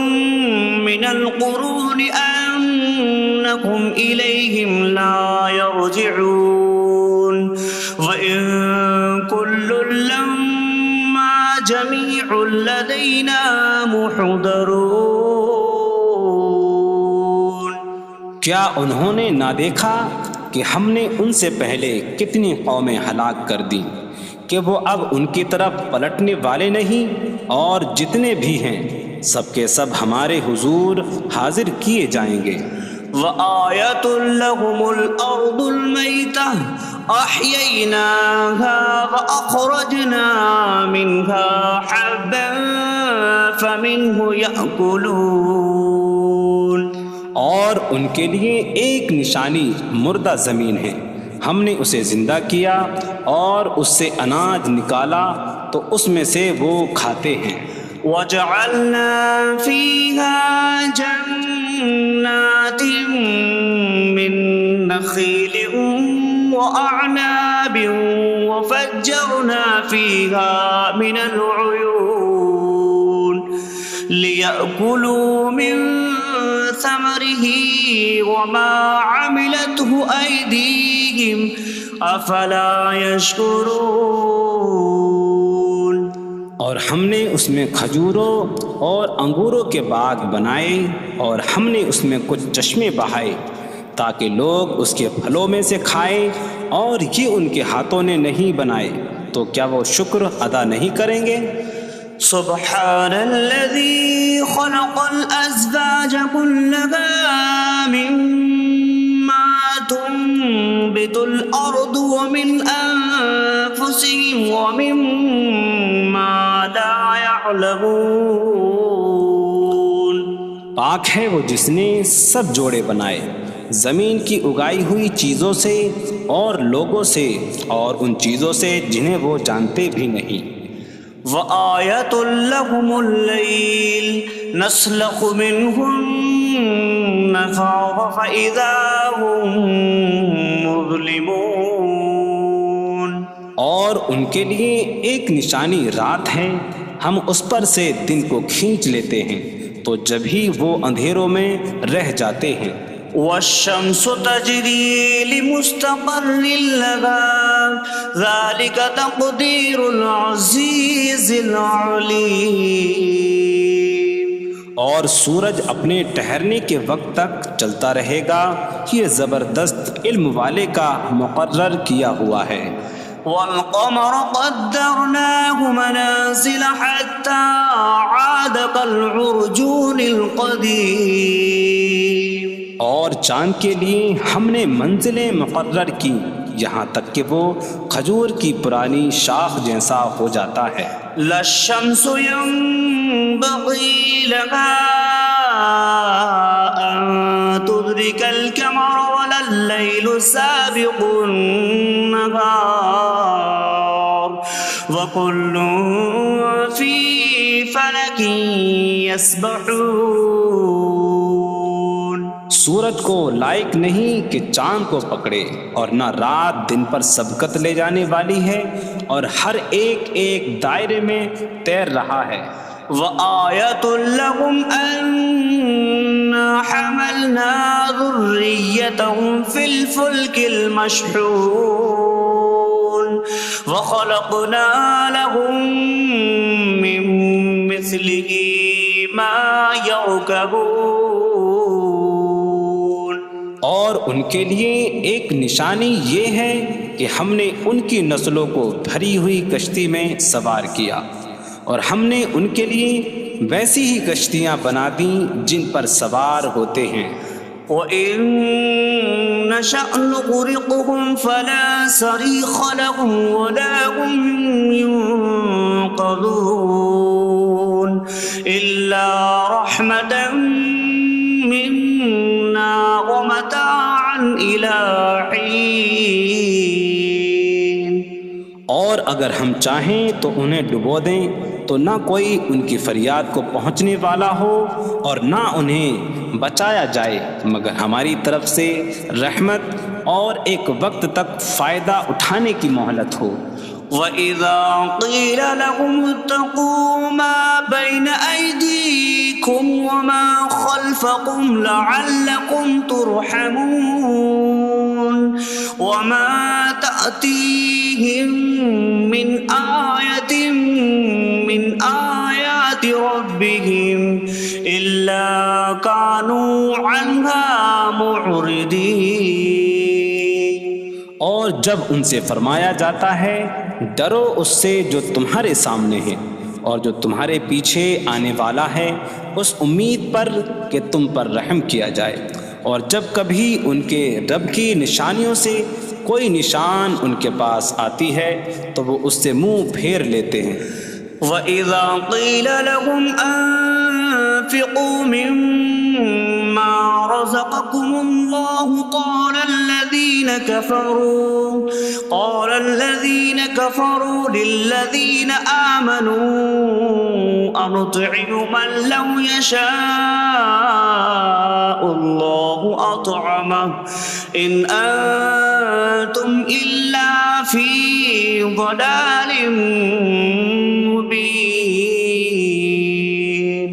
مِنَ الْقُرُونِ أَنَّكُمْ إِلَيْهِمْ لَا يَرْجِعُونَ وَإِن كُلٌّ لَمَّا جَمِيعٌ لَدَيْنَا مُحْضَرُونَ۔ کیا انہوں نے نہ دیکھا کہ ہم نے ان سے پہلے کتنی قومیں ہلاک کر دیں کہ وہ اب ان کی طرف پلٹنے والے نہیں، اور جتنے بھی ہیں سب کے سب ہمارے حضور حاضر کیے جائیں گے۔ وَآیَةٌ لَهُمُ الْأَرْضُ الْمَيْتَةُ أَحْيَيْنَاهَا وَأَخْرَجْنَا مِنْهَا حَبًّا فَمِنْهُ يَأْكُلُونَ۔ اور ان کے لیے ایک نشانی مردہ زمین ہے، ہم نے اسے زندہ کیا اور اس سے اناج نکالا تو اس میں سے وہ کھاتے ہیں۔ وَجَعَلْنَا فِيهَا جَنَّاتٍ مِّن نَخِيلٍ وَأَعْنَابٍ وَفَجَّرْنَا فِيهَا مِنَ الْعُيُونِ لِيَأْكُلُوا مِن ثَمَرِهِ وَمَا عَمِلَتْهُ أَيْدِيهِمْ أَفَلَا يَشْكُرُونَ۔ اور ہم نے اس میں کھجوروں اور انگوروں کے باغ بنائے، اور ہم نے اس میں کچھ چشمے بہائے تاکہ لوگ اس کے پھلوں میں سے کھائیں، اور یہ ان کے ہاتھوں نے نہیں بنائے، تو کیا وہ شکر ادا نہیں کریں گے؟ سبحان الذي خلق الأزواج كلها مما تنبت الأرض ومن أنفسهم ومما لا يعلمون۔ پاک ہے وہ جس نے سب جوڑے بنائے زمین کی اگائی ہوئی چیزوں سے اور لوگوں سے، اور ان چیزوں سے جنہیں وہ جانتے بھی نہیں۔ وَآیَةٌ لَهُمُ اللَّيْلُ نَسْلَخُ مِنْهُ النَّهَارَ فَإِذَا هُمْ مُظْلِمُونَ۔ اور ان کے لیے ایک نشانی رات ہے، ہم اس پر سے دن کو کھینچ لیتے ہیں تو جب ہی وہ اندھیروں میں رہ جاتے ہیں۔ وَالشَّمْسُ تَجْرِي لِمُسْتَقَرٍّ لَهَا ذَلِكَ تَقْدِيرُ الْعَزِيزِ الْعَلِيمِ۔ اور سورج اپنے ٹھہرنے کے وقت تک چلتا رہے گا، یہ زبردست علم والے کا مقرر کیا ہوا ہے۔ وَالْقَمَرَ قَدَّرْنَاهُ مَنَازِلَ حَتَّى عَادَ كَالْعُرْجُونِ الْقَدِيمِ۔ اور چاند کے لیے ہم نے منزلیں مقرر کی یہاں تک کہ وہ کھجور کی پرانی شاخ جیسا ہو جاتا ہے۔ لَا الشَّمْسُ يَنبَغِي لَهَا أَن تُدْرِكَ الْقَمَرَ وَلَا اللَّيْلُ سَابِقُ النَّهَارِ وَكُلٌّ فِي فَلَكٍ يَسْبَحُونَ۔ سورج کو لائق نہیں کہ چاند کو پکڑے، اور نہ رات دن پر سبقت لے جانے والی ہے، اور ہر ایک ایک دائرے میں تیر رہا ہے۔ وَآیَةٌ لَهُمْ أَنَّا حملنا ذريتهم في الفلك المشحون وخلقنا لهم من مثله ما يركبون۔ اور ان کے لیے ایک نشانی یہ ہے کہ ہم نے ان کی نسلوں کو بھری ہوئی کشتی میں سوار کیا، اور ہم نے ان کے لیے ویسی ہی کشتیاں بنا دیں جن پر سوار ہوتے ہیں۔ وَإِن نَّشَأْ نُغْرِقْهُمْ فَلَا صَرِيخَ لَهُمْ وَلَا هُمْ يُنقَذُونَ إِلَّا رَحْمَةً مِّنَّا وَمَتَاعًا إِلَىٰ حِينٍ۔ اور اگر ہم چاہیں تو انہیں ڈبو دیں تو نہ کوئی ان کی فریاد کو پہنچنے والا ہو اور نہ انہیں بچایا جائے مگر ہماری طرف سے رحمت اور ایک وقت تک فائدہ اٹھانے کی مہلت ہو۔ وَإِذَا قِيلَ لَهُمُ اتَّقُوا مَا بَيْنَ أَيْدِيكُمْ وَمَا خَلْفَكُمْ لَعَلَّكُمْ تُرْحَمُونَ وَمَا تَأْتِيهِم مِّنْ آيَةٍ مِّنْ آيَاتِ رَبِّهِمْ إِلَّا كَانُوا عَنْهَا مُعْرِضِينَ۔ اور جب ان سے فرمایا جاتا ہے ڈرو اس سے جو تمہارے سامنے ہے اور جو تمہارے پیچھے آنے والا ہے، اس امید پر کہ تم پر رحم کیا جائے، اور جب کبھی ان کے رب کی نشانیوں سے کوئی نشان ان کے پاس آتی ہے تو وہ اس سے منہ پھیر لیتے ہیں۔ وَإِذَا قِيلَ لَهُمْ أَنفِقُوا مِمَّا رَزَقَكُمُ اللَّهُ قَالَ الَّذِينَ كَفَرُوا لِلَّذِينَ آمَنُوا أَنُطْعِمُ مَن لَّوْ يَشَاءُ اللَّهُ أَطْعَمَهُ إِنْ أَنتُمْ إِلَّا فِي ضَلَالٍ مبین۔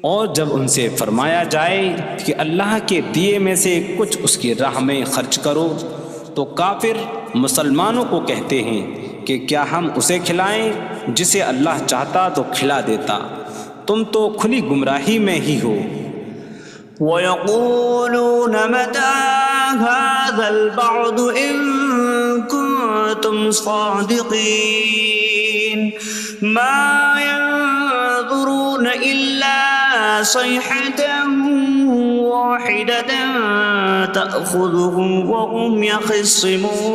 اور جب ان سے فرمایا جائے کہ اللہ کے دیے میں سے کچھ اس کی راہ میں خرچ کرو تو کافر مسلمانوں کو کہتے ہیں کہ کیا ہم اسے کھلائیں جسے اللہ چاہتا تو کھلا دیتا، تم تو کھلی گمراہی میں ہی ہو۔ وَيَقُولُونَ مَتَىٰ هَٰذَا الْوَعْدُ إِن كُنتُمْ صَادِقِينَ مَا يَنظُرُونَ إِلَّا صَيْحَةً وَاحِدَةً تَأْخُذُهُمْ وَهُمْ يَخِصِّمُونَ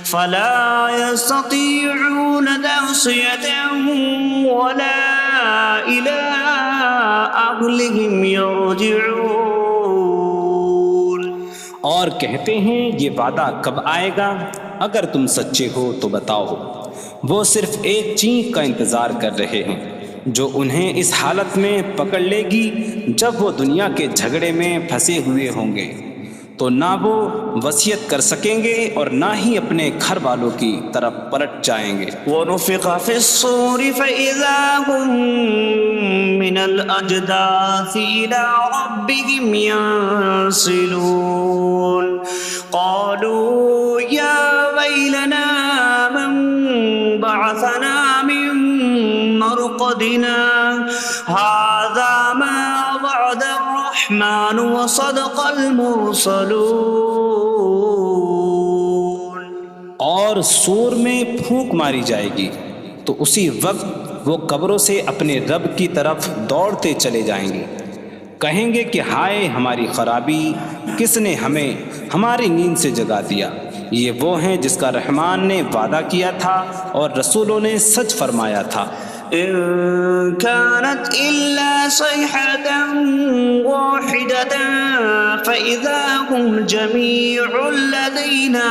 فَلَا يَسْتَطِيعُونَ تَوْصِيَةً وَلَا إِلَىٰ أَهْلِهِمْ يَرْجِعُونَ۔ اور کہتے ہیں یہ وعدہ کب آئے گا؟ اگر تم سچے ہو تو بتاؤ۔ وہ صرف ایک چینخ کا انتظار کر رہے ہیں جو انہیں اس حالت میں پکڑ لے گی جب وہ دنیا کے جھگڑے میں پھنسے ہوئے ہوں گے، تو نہ وہ وصیت کر سکیں گے اور نہ ہی اپنے گھر والوں کی طرف پلٹ جائیں گے۔ وَنُفِخَ فِي الصُّورِ فَإِذَا هُم مِّنَ الْأَجْدَاثِ إِلَىٰ رَبِّهِمْ يَنسِلُونَ قَالُوا يَا وَيْلَنَا مَن بَعَثَنَا مِن مَّرْقَدِنَا هَٰذَا مَا وَعَدَ الرَّحْمَٰنُ وَصَدَقَ الْمُرْسَلُونَ۔ اور سور میں پھونک ماری جائے گی تو اسی وقت وہ قبروں سے اپنے رب کی طرف دوڑتے چلے جائیں گے، کہیں گے کہ ہائے ہماری خرابی، کس نے ہمیں ہماری نیند سے جگا دیا۔ یہ وہ ہیں جس کا رحمان نے وعدہ کیا تھا اور رسولوں نے سچ فرمایا تھا۔ إن كانت إلا صيحة واحدة فإذا هم جميع لدينا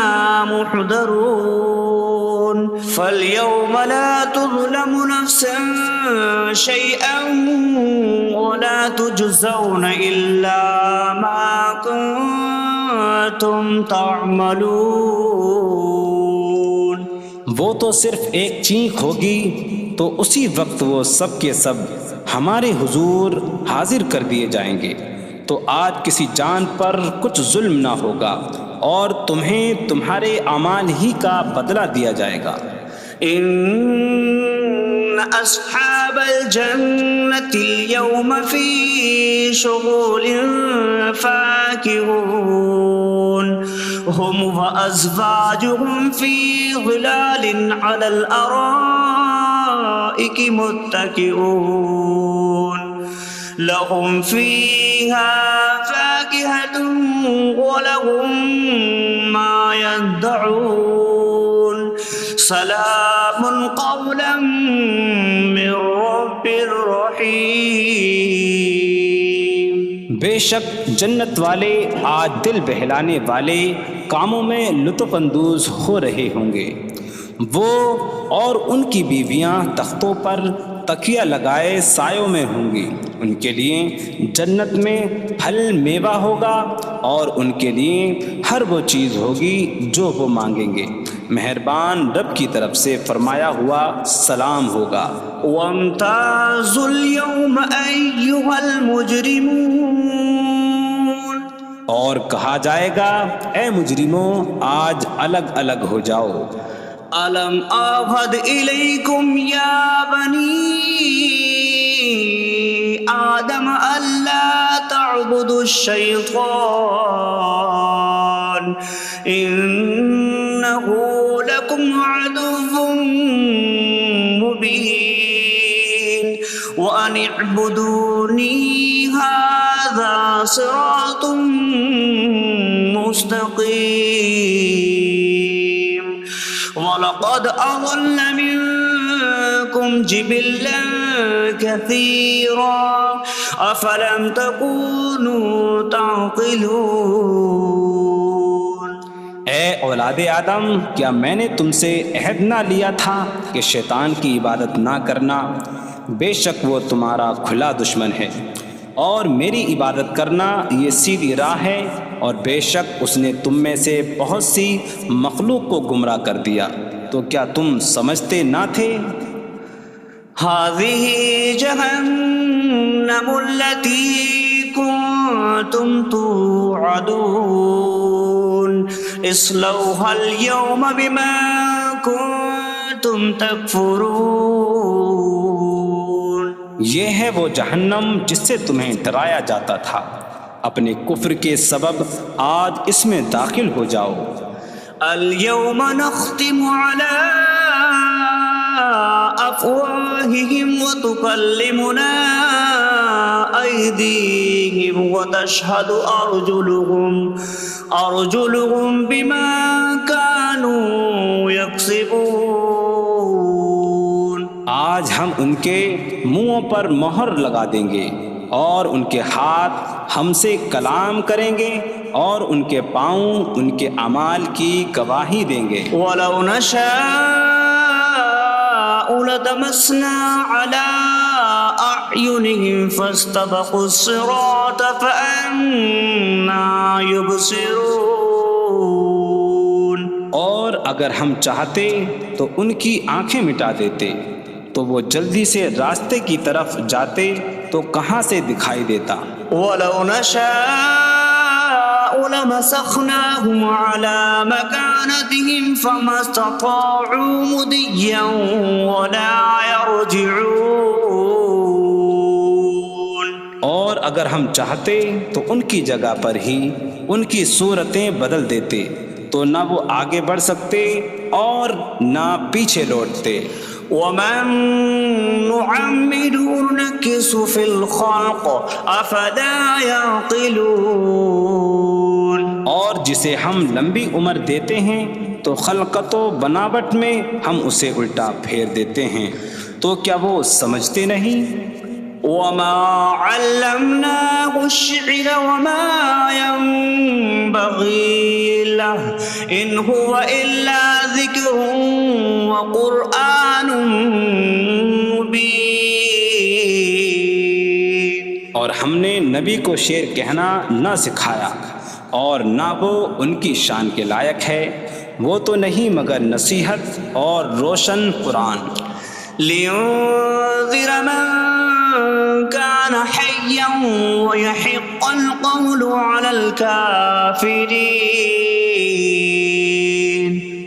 محضرون فاليوم لا تظلم نفس شيئا ولا تجزون إلا ما كنتم تعملون۔ وہ تو صرف ایک چینخ ہوگی تو اسی وقت وہ سب کے سب ہمارے حضور حاضر کر دیے جائیں گے تو آج کسی جان پر کچھ ظلم نہ ہوگا اور تمہیں تمہارے اعمال ہی کا بدلہ دیا جائے گا۔ إن أصحاب الجنة اليوم في شغل فاكهون هم وأزواجهم في ظلال على الأرائك متكئون لهم فيها فاكهة ولهم ما يدعون سلام قولا من رب رحیم۔ بے شک جنت والے آج دل بہلانے والے کاموں میں لطف اندوز ہو رہے ہوں گے۔ وہ اور ان کی بیویاں تختوں پر تکیہ لگائے سایوں میں ہوں گی۔ ان کے لیے جنت میں پھل میوہ ہوگا اور ان کے لیے ہر وہ چیز ہوگی جو وہ مانگیں گے۔ مہربان رب کی طرف سے فرمایا ہوا سلام ہوگا۔ وامتازوا اليوم أيها المجرمون، اور کہا جائے گا اے مجرموں آج الگ الگ ہو جاؤ۔ ألم أعهد إليكم يا بني آدم ألا تعبدوا الشيطان إنه لكم عدو مبين وأن اعبدوني هذا صراط مستقيم وَلَقَدْ أَضَلَّ مِنكُمْ جِبِلًّا كَثِيرًا أَفَلَمْ تَكُونُوا تَعْقِلُونَ۔ اے اولاد آدم، کیا میں نے تم سے عہد نہ لیا تھا کہ شیطان کی عبادت نہ کرنا؟ بے شک وہ تمہارا کھلا دشمن ہے، اور میری عبادت کرنا یہ سیدھی راہ ہے، اور بے شک اس نے تم میں سے بہت سی مخلوق کو گمراہ کر دیا، تو کیا تم سمجھتے نہ تھے؟ هذه جهنم التي كنتم توعدون اصلوها اليوم بما كنتم تكفرون۔ یہ ہے وہ جہنم جس سے تمہیں ڈرایا جاتا تھا، اپنے کفر کے سبب آج اس میں داخل ہو جاؤ۔ اليوم نختم على أفواههم وتكلمنا أيديهم وتشهد أرجلهم بما كانوا يكسبون۔ آج ہم ان کے منہوں پر مہر لگا دیں گے، اور ان کے ہاتھ ہم سے کلام کریں گے، اور ان کے پاؤں ان کے اعمال کی گواہی دیں گے۔ وَلَوْ نَشَاءُ لَطَمَسْنَا عَلَىٰ أَعْيُنِهِمْ فَاسْتَبَقُوا الصِّرَاطَ فَأَنَّىٰ يُبْصِرُونَ۔ اور اگر ہم چاہتے تو ان کی آنکھیں مٹا دیتے، تو وہ جلدی سے راستے کی طرف جاتے تو کہاں سے دکھائی دیتا۔ وَلَوْ نَشَاءُ لَمَسَخْنَاهُمْ عَلَىٰ مَكَانَتِهِمْ فَمَا اسْتَطَاعُوا مُضِيًّا وَلَا يَرْجِعُونَ۔ اور اگر ہم چاہتے تو ان کی جگہ پر ہی ان کی صورتیں بدل دیتے، تو نہ وہ آگے بڑھ سکتے اور نہ پیچھے لوٹتے۔ وَمَن نُّعَمِّرْهُ نُنَكِّسْهُ فِي الْخَلْقِ أَفَلَا يَعْقِلُونَ۔ اور جسے ہم لمبی عمر دیتے ہیں تو خلقت و بناوٹ میں ہم اسے الٹا پھیر دیتے ہیں، تو کیا وہ سمجھتے نہیں؟ وَمَا عَلَّمْنَاهُ الشِّعْرَ وَمَا يَنبَغِي لَهُ إِنْ هُوَ إِلَّا ذِكْرٌ وَقُرْآنٌ مُبِينٌ۔ اور ہم نے نبی کو شعر کہنا نہ سکھایا، اور نہ وہ ان کی شان کے لائق ہے، وہ تو نہیں مگر نصیحت اور روشن قرآن۔ لِيُنذِرَ مَن كان حيا ويحق القول على الكافرين.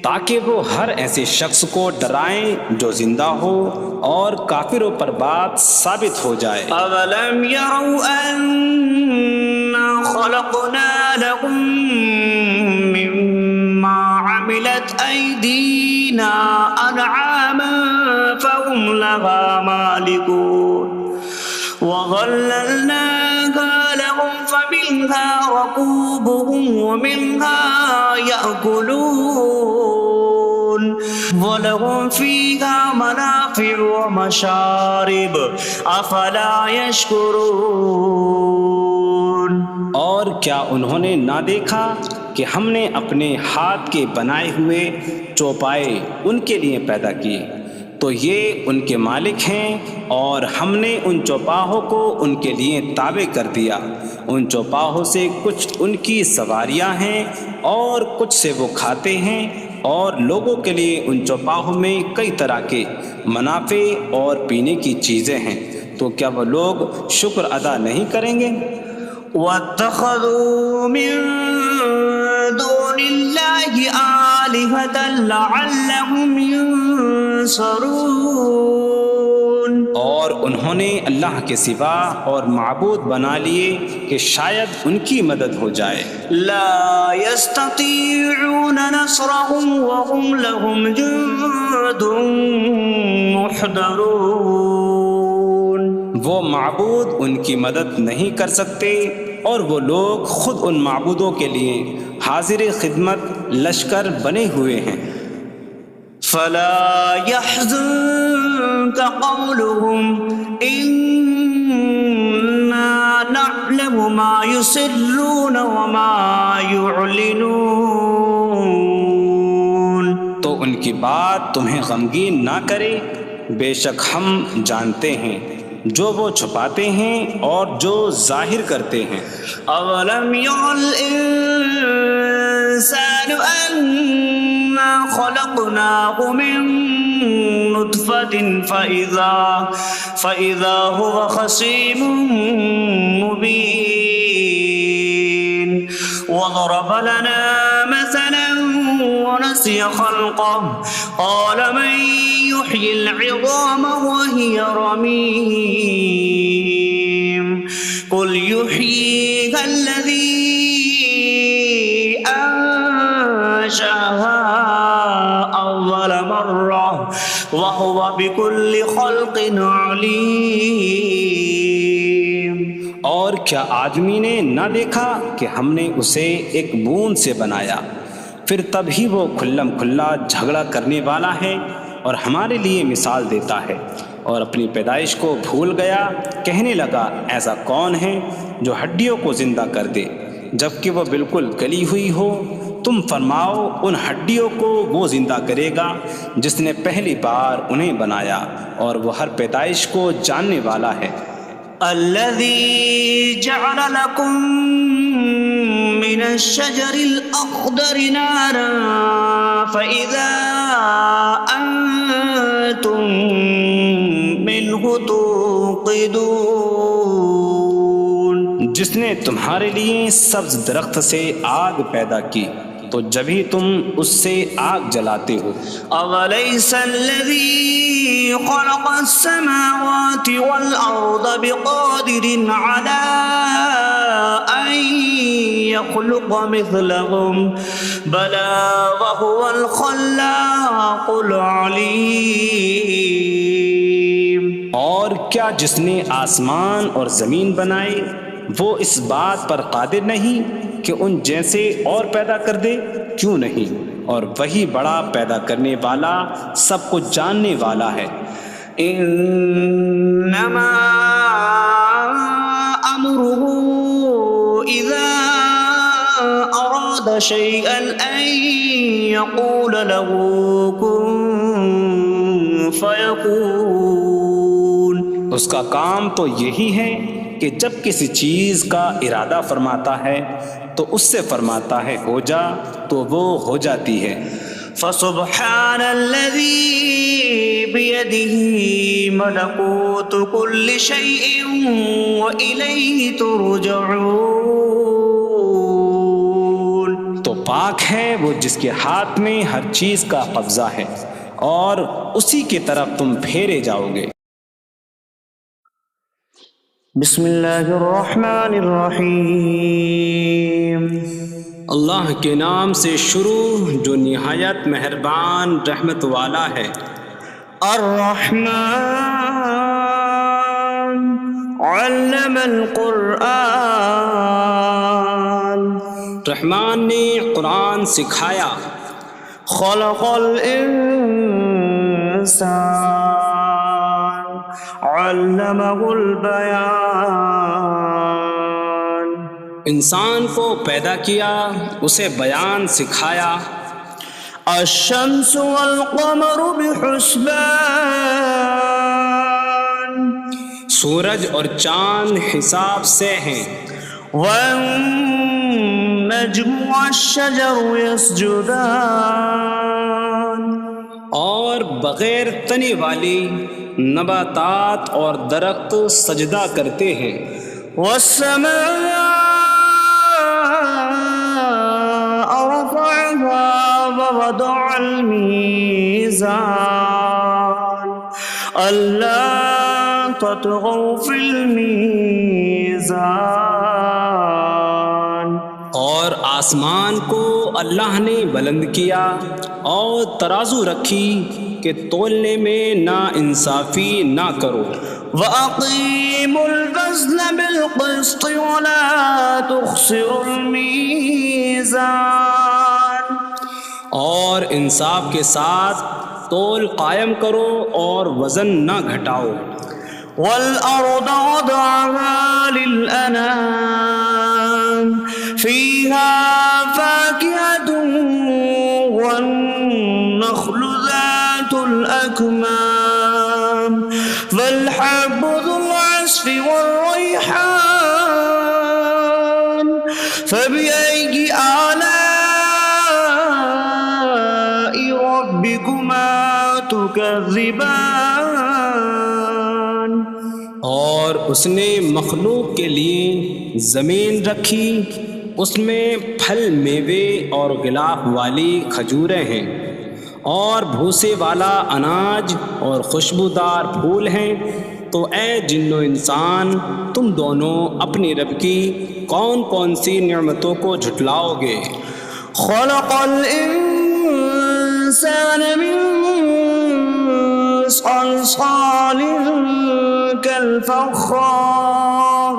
تاکہ وہ ہر ایسے شخص کو ڈرائیں جو زندہ ہو اور کافروں پر بات ثابت ہو جائے. أولم يروا أنا خلقنا لهم مما عملت أيدينا أنعاما فهم لها مالكون وظللناها لهم فمنها ركوبهم ومنها يأكلون وَلَهُمْ فِيهَا مَنَافِعُ وَمَشَارِبُ أَفَلَا يَشْكُرُونَ. اور کیا انہوں نے نہ دیکھا کہ ہم نے اپنے ہاتھ کے بنائے ہوئے چوپائے ان کے لیے پیدا کیے تو یہ ان کے مالک ہیں، اور ہم نے ان چوپاہوں کو ان کے لیے تابع کر دیا. ان چوپاہوں سے کچھ ان کی سواریاں ہیں اور کچھ سے وہ کھاتے ہیں، اور لوگوں کے لیے ان چوپاہوں میں کئی طرح کے منافع اور پینے کی چیزیں ہیں. تو کیا وہ لوگ شکر ادا نہیں کریں گے؟ وَاتَّخَذُوا مِن دُونِ اللَّهِ آلِهَةً لَعَلَّهُمْ يُنصَرُونَ. اور انہوں نے اللہ کے سوا اور معبود بنا لیے کہ شاید ان کی مدد ہو جائے. لا يستطيعون نصرهم وهم لهم جند محضرون. وہ معبود ان کی مدد نہیں کر سکتے، اور وہ لوگ خود ان معبودوں کے لیے حاضر خدمت لشکر بنے ہوئے ہیں. فلا يحزنك قولهم إنا نعلم ما يسرون وما يعلنون. تو ان کی بات تمہیں غمگین نہ کرے، بے شک ہم جانتے ہیں جو وہ چھپاتے ہیں اور جو ظاہر کرتے ہیں. أولم ير الإنسان أنا خلقناه من نطفة فإذا هو خصيم مبين. وضرب لنا مثلا ونسي خلقه قال من يحيي العظام وهي رميم. قل يحييها الذي أنشأها أول مرة وهو بكل خلق عليم. اور کیا آدمی نے نہ دیکھا کہ ہم نے اسے ایک بوند سے بنایا، پھر تب ہی وہ کھلم کھلا جھگڑا کرنے والا ہے اور ہمارے لیے مثال دیتا ہے. اور اپنی پیدائش کو بھول گیا، کہنے لگا ایسا کون ہے جو ہڈیوں کو زندہ کر دے جبکہ وہ بالکل گلی ہوئی ہو. تم فرماؤ ان ہڈیوں کو وہ زندہ کرے گا جس نے پہلی بار انہیں بنایا، اور وہ ہر پیدائش کو جاننے والا ہے. الذي جعل لكم من الشجر الأخضر نارا فإذا أنتم منه توقدون. جس نے تمہارے لیے سبز درخت سے آگ پیدا کی تو جبھی تم اس سے آگ جلاتے ہو. أوليس الذي خلق السماوات والأرض بقادر على أن يخلق مثلهم بلى وهو الخلاق العليم. اور کیا جس نے آسمان اور زمین بنائے وہ اس بات پر قادر نہیں کہ ان جیسے اور پیدا کر دے؟ کیوں نہیں، اور وہی بڑا پیدا کرنے والا سب کچھ جاننے والا ہے. انما امره اذا اراد شيئا ان يقول له كن فيكون. اس کا کام تو یہی ہے کہ جب کسی چیز کا ارادہ فرماتا ہے تو اس سے فرماتا ہے ہو جا، تو وہ ہو جاتی ہے. فسبحان الذي بيده ملكوت كل شيء وإليه ترجعون. تو پاک ہے وہ جس کے ہاتھ میں ہر چیز کا قبضہ ہے اور اسی کی طرف تم پھیرے جاؤ گے. بسم اللہ الرحمن الرحیم. اللہ کے نام سے شروع جو نہایت مہربان رحمت والا ہے. الرحمن علم القرآن. رحمان نے قرآن سکھایا. خلق الانسان علمہ البیان. انسان کو پیدا کیا اسے بیان سکھایا. الشمس والقمر بحسبان. سورج اور چاند حساب سے ہیں. والنجم والشجر يسجدان. اور بغیر تنے والی نباتات اور درخت سجدہ کرتے ہیں. والسماء رفعها ووضع الميزان ألا تطغوا في الميزان. اور آسمان کو اللہ نے بلند کیا اور ترازو رکھی کہ تولنے میں نا انصافی نہ کرو. وَأَقِيمُوا الْوَزْنَ بِالْقِسْطِ وَلَا تُخْسِرُوا الْمِيزَانَ. اور انصاف کے ساتھ تول قائم کرو اور وزن نہ گھٹاؤ. وَالْأَرْضَ وَضَعَهَا لِلْأَنَامِ فِيهَا فَاكِهَةٌ وَالنَّخْلُ ذَاتُ الْأَكْمَامِ وَالْحَبُّ ذُو الْعَصْفِ وَالرَّيْحَانُ فَبِأَيِّ آلَاءِ رَبِّكُمَا تُكَذِّبَانِ. اور اس نے مخلوق کے لیے زمین رکھی، اس میں پھل میوے اور غلاف والی کھجوریں ہیں اور بھوسے والا اناج اور خوشبودار پھول ہیں. تو اے جن و انسان تم دونوں اپنی رب کی کون کون سی نعمتوں کو جھٹلاؤ گے. خلق الانسان من صلصال کالفخار.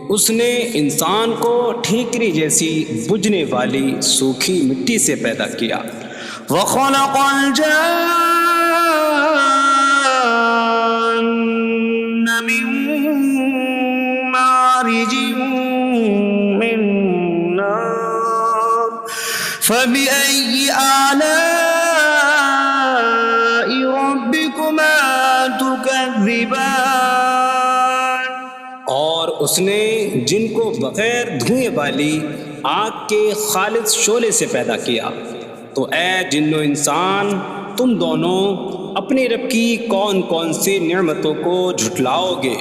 اس نے انسان کو ٹھیکری جیسی بجھنے والی سوکھی مٹی سے پیدا کیا. وخلق الجان من مارج من نار فبأي آلاء ربكما تكذبان. اور اس نے جن کو بغیر دھوئیں والی آگ کے خالص شعلے سے پیدا کیا. تو اے جن و انسان تم دونوں اپنی رب کی کون کون سی نعمتوں کو جھٹلاؤ گے.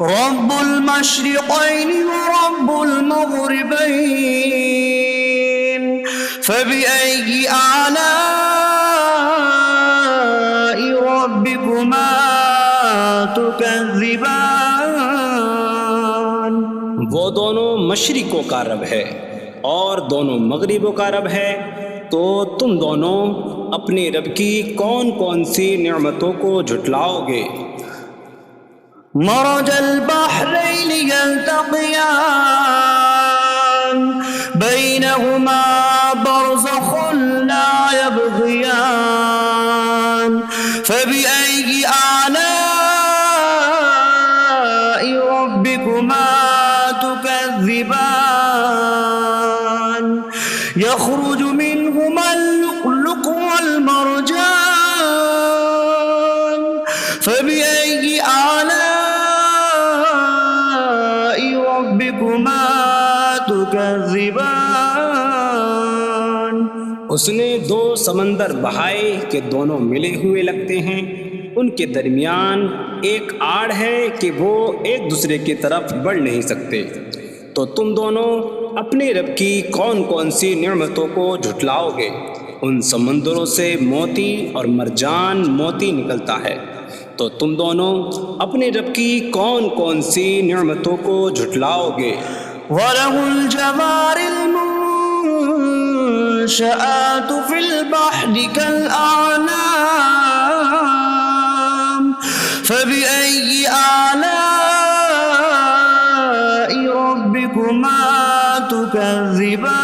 رب المشرقین ورب المغربین فبأي آلاء ربكما تكذبان. وہ دونوں مشرقوں کا رب ہے اور دونوں مغربوں کا رب ہے. تو تم دونوں اپنی رب کی کون کون سی نعمتوں کو جھٹلاؤ گے. مرج البحرین یلتقیان بینہما برزخ لا یبغیان فبأي آلاء ربكما تكذبان. يخرج منهما اللؤلؤ والمرجان فبأي آلاء ربكما تكذبان. اس نے دو سمندر بہائے کہ دونوں ملے ہوئے لگتے ہیں، ان کے درمیان ایک آڑ ہے کہ وہ ایک دوسرے کی طرف بڑھ نہیں سکتے، تو تم دونوں اپنے رب کی کون کون سی نعمتوں کو جھٹلاؤ گے؟ ان سمندروں سے موتی اور مرجان موتی نکلتا ہے، تو تم دونوں اپنے رب کی کون کون سی نعمتوں کو جھٹلاؤ گے؟ وَلَهُ الْجَوَارِ الْمُنشَآتُ فِي الْبَحْرِ كَالْأَعْلَامِ فَبِأَيِّ آلَاءِ رَبِّكُمَا تُكَذِّبَانِ۔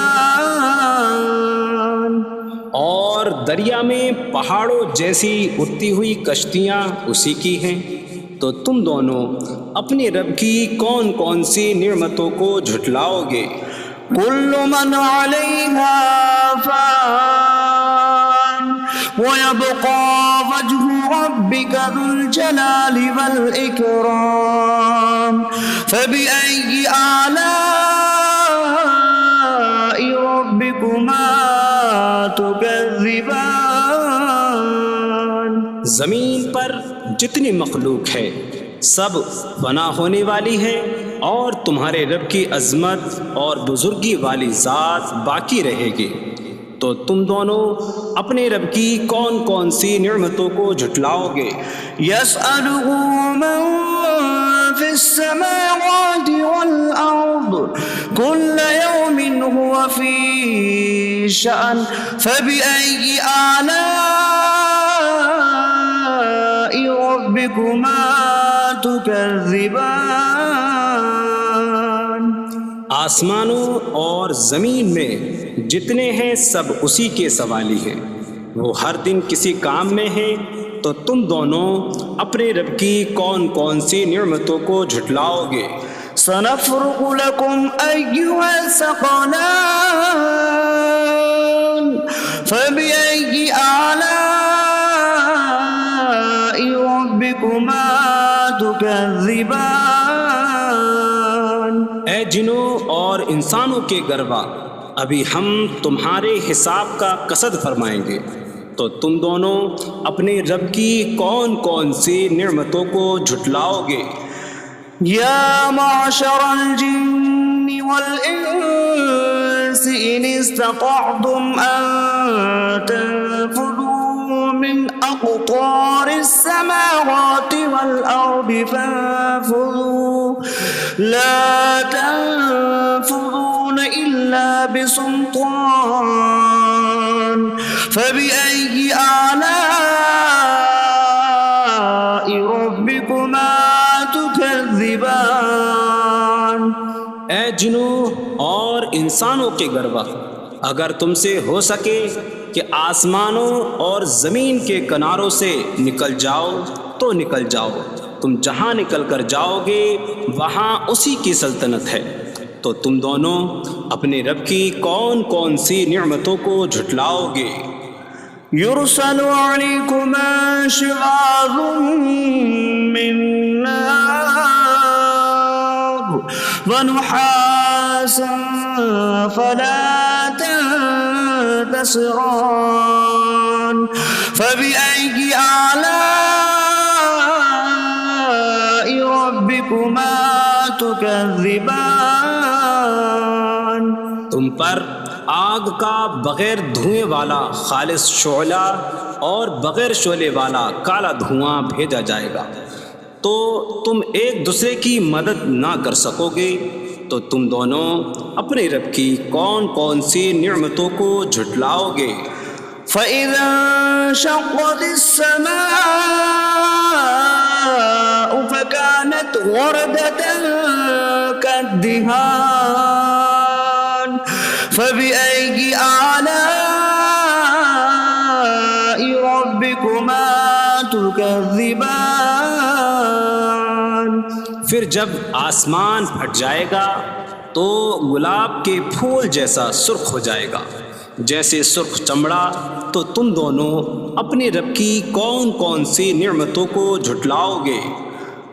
اور دریا میں پہاڑوں جیسی اڑتی ہوئی کشتیاں اسی کی ہیں، تو تم دونوں اپنے رب کی کون کون سی نعمتوں کو جھٹلاؤ گے؟ كل من عليها فان ويبقى وجه ربك ذو الجلال والإكرام فبأي آلاء ربكما تكذبان۔ زمین پر جتنی مخلوق ہے سب فنا ہونے والی ہے، اور تمہارے رب کی عظمت اور بزرگی والی ذات باقی رہے گی، تو تم دونوں اپنے رب کی کون کون سی نعمتوں کو جھٹلاؤ گے؟ يسأله من في السماوات والأرض كل يوم هو في شأن فبأي آلاء ربكما تكذبان۔ آسمانوں اور زمین میں جتنے ہیں سب اسی کے سوالی ہیں، وہ ہر دن کسی کام میں ہیں، تو تم دونوں اپنے رب کی کون کون سی نعمتوں کو جھٹلاؤ گے؟ سنفرغ لكم أيها الثقلان فبأي آلاء ربكما تكذبان۔ اے جنوں اور انسانوں کے گروہ، ابھی ہم تمہارے حساب کا قصد فرمائیں گے، تو تم دونوں اپنے رب کی کون کون سی نعمتوں کو جھٹلاؤ گے؟ يا معشر الجن والإنس إن استطعتم أن تنفذوا من أقطار السماوات والأرض فانفذوا لا تنفذون إلا بسلطان فبأي آلاء ربكما تكذبان۔ اے جنوں اور انسانوں کے گروہ، اگر تم سے ہو سکے کہ آسمانوں اور زمین کے کناروں سے نکل جاؤ تو نکل جاؤ، تم جہاں نکل کر جاؤ گے وہاں اسی کی سلطنت ہے، تو تم دونوں اپنے رب کی کون کون سی نعمتوں کو جھٹلاؤ گے؟ يرسل عليكما شواظ من نار ونحاس فلا تنتصران فبأي آلاء ربكما تكذبان۔ تم پر آگ کا بغیر دھوئیں والا خالص شعلہ اور بغیر شعلے والا کالا دھواں بھیجا جائے گا، تو تم ایک دوسرے کی مدد نہ کر سکو گے، تو تم دونوں اپنے رب کی کون کون سی نعمتوں کو جھٹلاؤ گے؟ فَإِذَا انشَقَّتِ السَّمَاءُ فَكَانَتْ وَرْدَةً كَالدِّهَانِ فَبِأَيِّ آلَاءِ رَبِّكُمَا تُكَذِّبَانِ۔ پھر جب آسمان پھٹ جائے گا تو گلاب کے پھول جیسا سرخ ہو جائے گا، جیسے سرخ چمڑا، تو تم دونوں اپنے رب کی کون کون سی نعمتوں کو جھٹلاؤ گے؟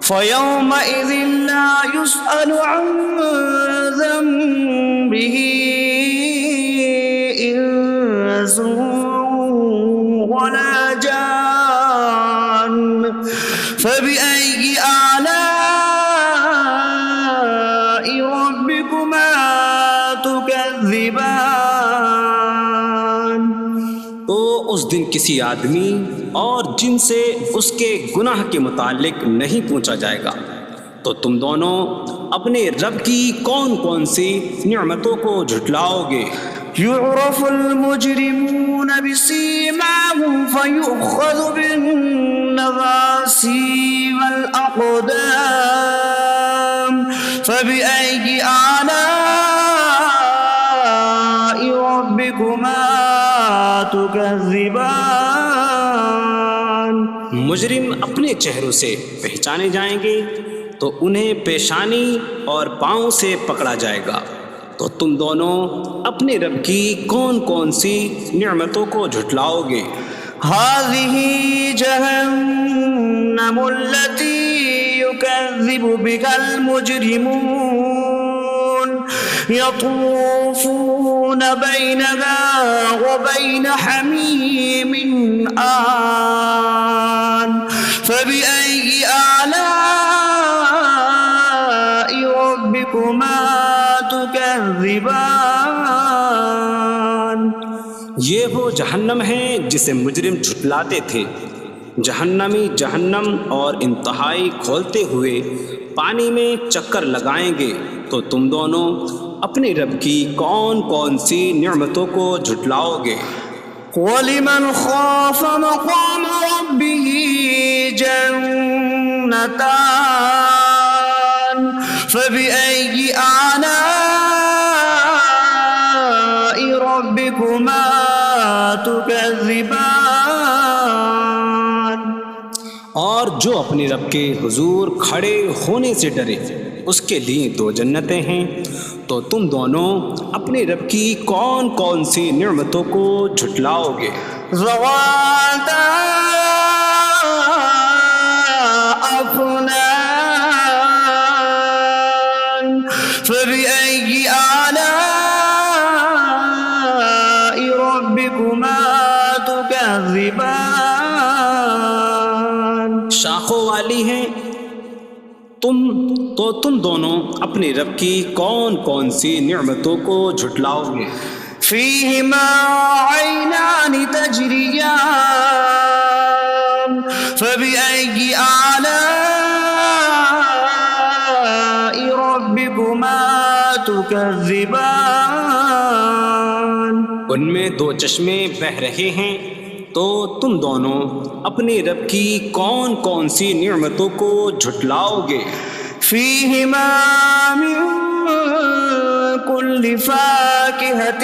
فَيَوْمَئِذٍ لَا يُسْأَلُ عَنْ ذَنبِهِ إِنسٌ ولا جان فبأي آلاء ربكما تكذبان. تو اس دن کسی آدمی اور جن سے اس کے گناہ کے متعلق نہیں پوچھا جائے گا. تو تم دونوں اپنے رب کی کون کون سی نعمتوں کو جھٹلاؤ گے؟ يعرف المجرمون بسيماهم فيؤخذ بالنواصي والأقدام فبأي آلاء ربكما تكذبان. مجرم اپنے چہروں سے پہچانے جائیں گے تو انہیں پیشانی اور پاؤں سے پکڑا جائے گا. تو تم دونوں اپنے رب کی کون کون سی نعمتوں کو جھٹلاؤ گے؟ هذه جهنم التي يكذب بها المجرمون يطوفون بينها وبين حميم آن فبأي آلاء ربكما تكذبان. یہ وہ جہنم ہے جسے مجرم جھٹلاتے تھے. جہنمی جہنم اور انتہائی کھولتے ہوئے پانی میں چکر لگائیں گے. تو تم دونوں اپنے رب کی کون کون سی نعمتوں کو جھٹلاؤ گے؟ وَلِمَنْ خَافَ مَقَامَ رَبِّهِ جَنَّتَانِ فَبِأَيِّ آلَاءِ رَبِّكُمَا تُكَذِّبَانِ. اور جو اپنے رب کے حضور کھڑے ہونے سے ڈرے اس کے لیے دو جنتیں ہیں. تو تم دونوں اپنے رب کی کون کون سی نعمتوں کو جھٹلاؤ گے؟ ذواتا افنان فبأي آلاء ربكما تكذبان. شاخوں والی ہیں. تم دونوں اپنے رب کی کون کون سی نعمتوں کو جھٹلاؤ گے؟ فيهما عينان تجريان فبأي آلاء ربكما تكذبان. ان میں دو چشمے بہہ رہے ہیں. تو تم دونوں اپنے رب کی کون کون سی نعمتوں کو جھٹلاؤ گے؟ فيهما من كل فاكهة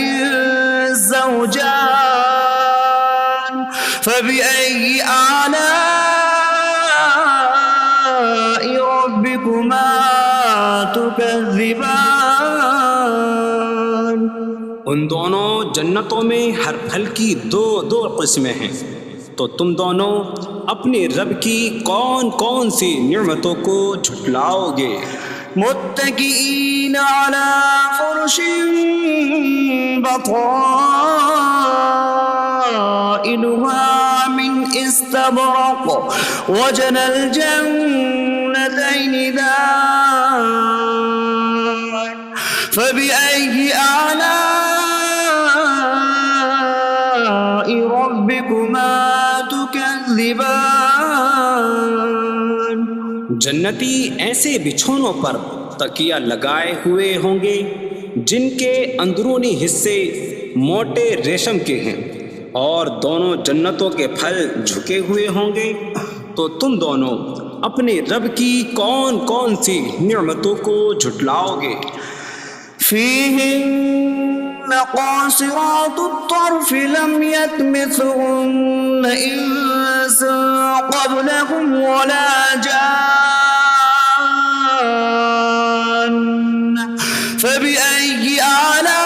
زوجان فبأي آلاء ربكما تكذبان. ان دونوں جنتوں میں ہر پھل کی دو قسمیں ہیں. تو تم دونوں اپنے رب کی کون کون سی نعمتوں کو جھٹلاؤ گے؟ متكئين على فرش بطائنها من استبرق وجنى الجنتين دان فبأي آلاء ربكما تكذبان. جنتی ایسے بچھونوں پر تکیہ لگائے ہوئے ہوں گے جن کے اندرونی حصے موٹے ریشم کے ہیں اور دونوں جنتوں کے پھل جھکے ہوئے ہوں گے. تو تم دونوں اپنے رب کی کون کون سی نعمتوں کو جھٹلاؤ گے؟ فيهن قاصرات الطرف لم يطمثهن إنس قبلهم ولا جان فبأي آلاء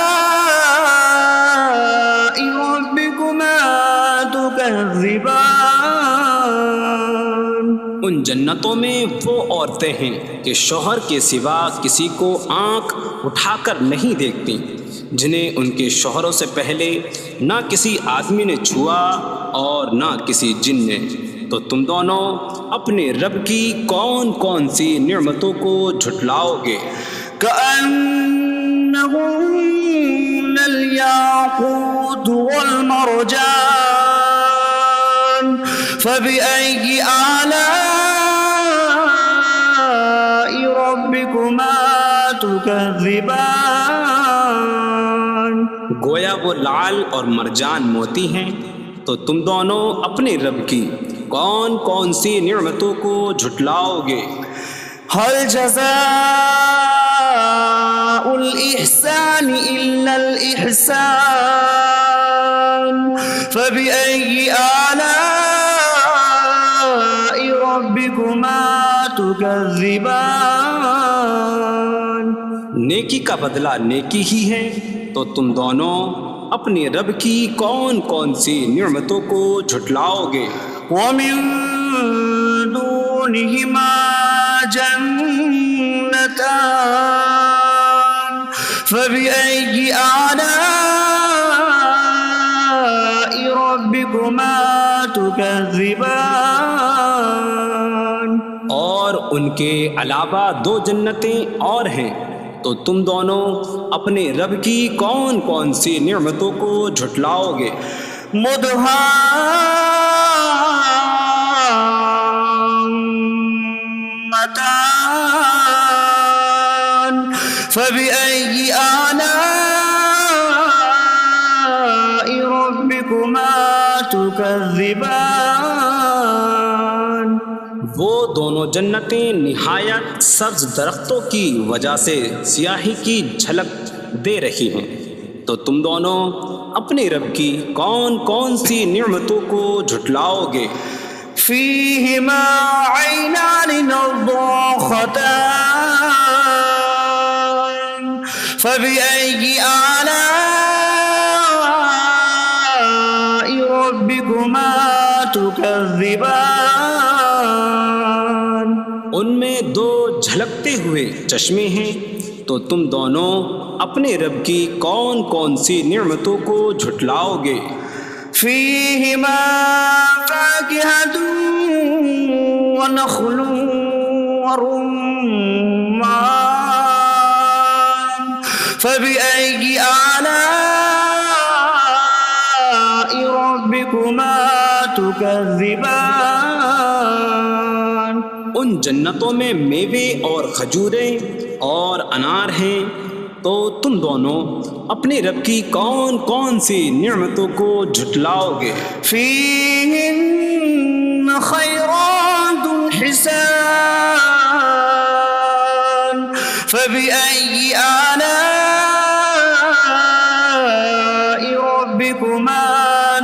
ربكما تكذبان. ان جنتوں میں وہ عورتیں ہیں کہ شوہر کے سوا کسی کو آنکھ اٹھا کر نہیں دیکھتی. جنہیں ان کے شوہروں سے پہلے نہ کسی آدمی نے چھوا اور نہ کسی جن نے، تو تم دونوں اپنے رب کی کون کون سی نعمتوں کو جھٹلاؤ گے؟ كأنهن الياقوت والمرجان فبأي آلاء ربكما تكذبان؟ گویا وہ لعل اور مرجان موتی ہیں، تو تم دونوں اپنے رب کی کون کون سی نعمتوں کو جھٹلاؤ گے؟ هل جزاء الإحسان إلا الإحسان فبأي آلاء ربكما تكذبان؟ نیکی کا بدلہ نیکی ہی ہے، تو تم دونوں اپنے رب کی کون کون سی نعمتوں کو جھٹلاؤ گے؟ ومن دونهما جنتان فبأي آلاء ربكما تكذبان؟ اور ان کے علاوہ دو جنتیں اور ہیں، تو تم دونوں اپنے رب کی کون کون سی نعمتوں کو جھٹلاؤ گے؟ مدهامتان فبأي آلاء ربكما تكذبان؟ وہ دونوں جنتیں نہایت سبز درختوں کی وجہ سے سیاہی کی جھلک دے رہی ہیں، تو تم دونوں اپنے رب کی کون کون سی نعمتوں کو جھٹلاؤ گے؟ فيهما عينان نضاختان فبأي آلاء ربكما تكذبان؟ ان میں دو جھلکتے ہوئے چشمے ہیں، تو تم دونوں اپنے رب کی کون کون سی نعمتوں کو جھٹلاؤ گے؟ فيهما فاكهة ونخل ورمان فبأي آلاء ربكما تكذبان؟ ان جنتوں میں میوے اور کھجوریں اور انار ہیں، تو تم دونوں اپنے رب کی کون کون سی نعمتوں کو جھٹلاؤ گے؟ فيهن خيرات حسان فبأي آلاء ربكما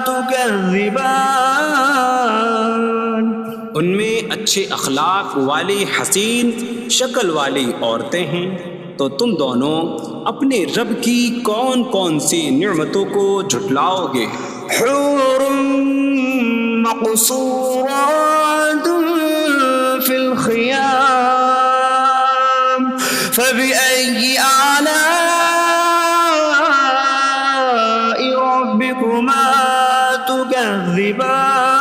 تكذبان؟ ان میں اچھے اخلاق والی حسین شکل والی عورتیں ہیں، تو تم دونوں اپنے رب کی کون کون سی نعمتوں کو جھٹلاؤ گے؟ حور مقصورات في الخيام فبأي آلاء ربكما تكذبان؟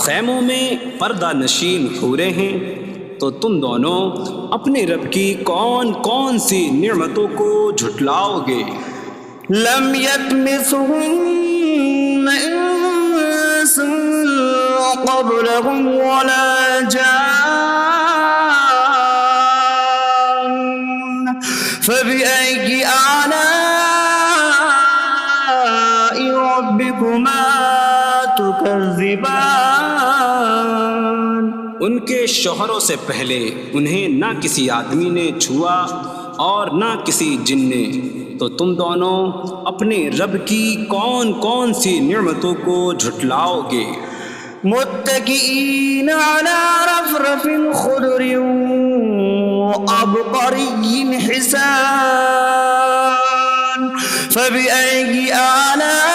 خیموں میں پردہ نشین حوریں ہیں، تو تم دونوں اپنے رب کی کون کون سی نعمتوں کو جھٹلاؤ گے؟ لم يطمثهن انس قبلهم ولا جان فبأي آلاء ربكما تكذبان؟ ان کے شوہروں سے پہلے انہیں نہ کسی آدمی نے چھوا اور نہ کسی جن نے، تو تم دونوں اپنے رب کی کون کون سی نعمتوں کو جھٹلاؤ گے؟ متكئين على رفرف خضر وعبقري حسان فبأي آلاء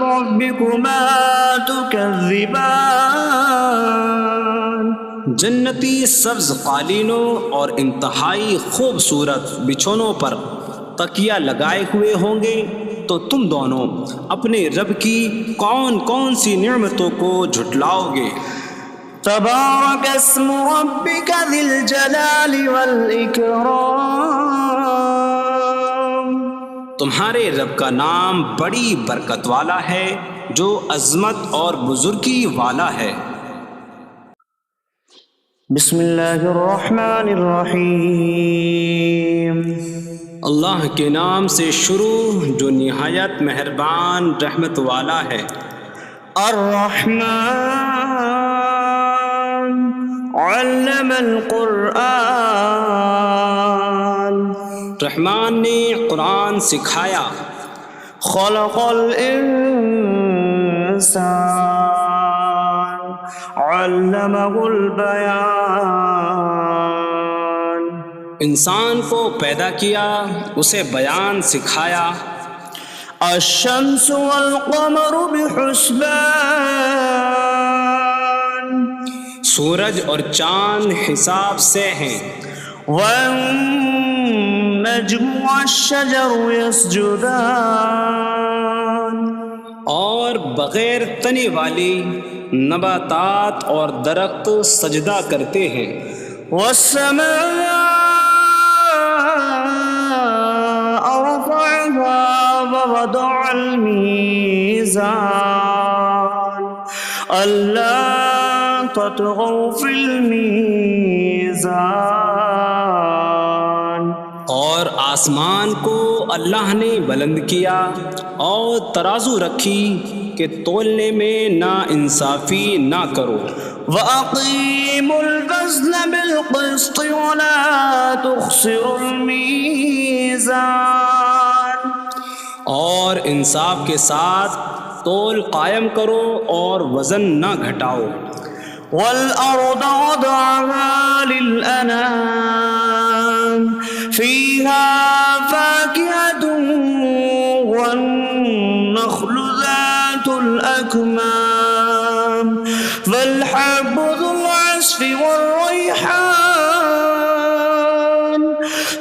ربكما تكذبان؟ جنتی سبز قالینوں اور انتہائی خوبصورت بچھونوں پر تکیہ لگائے ہوئے ہوں گے، تو تم دونوں اپنے رب کی کون کون سی نعمتوں کو جھٹلاؤ گے؟ تبارک اسم ربک ذی الجلال والاکرام، تمہارے رب کا نام بڑی برکت والا ہے جو عظمت اور بزرگی والا ہے۔ بسم اللہ الرحمن الرحیم، اللہ کے نام سے شروع جو نہایت مہربان رحمت والا ہے۔ الرحمن علم القرآن، رحمان نے قرآن سکھایا۔ خلق الانسان علمہ البیان، انسان کو پیدا کیا، اسے بیان سکھایا۔ الشمس والقمر بحسبان، سورج اور چاند حساب سے ہیں۔ والنجم والشجر يسجدان، اور بغیر تنے والی نباتات اور درخت سجدہ کرتے ہیں۔ والسماء رفعها ووضع الميزان ألا تطغوا في الميزان، اور آسمان کو اللہ نے بلند کیا اور ترازو رکھی کہ تولنے میں نا انصافی نہ کرو۔ وَأَقِيمُوا الْوَزْنَ بِالْقِسْطِ وَلَا تُخْسِرُوا الْمِيزَانَ، اور انصاف کے ساتھ تول قائم کرو اور وزن نہ گھٹاؤ۔ وَالْأَرْضَ وَضَعَهَا لِلْأَنَامِ فِيهَا فَاكِهَةٌ وَالنَّخْلُ ذَاتُ الْأَكْمَامِ وَالْحَبُّ ذُو الْعَصْفِ وَالرَّيْحَانُ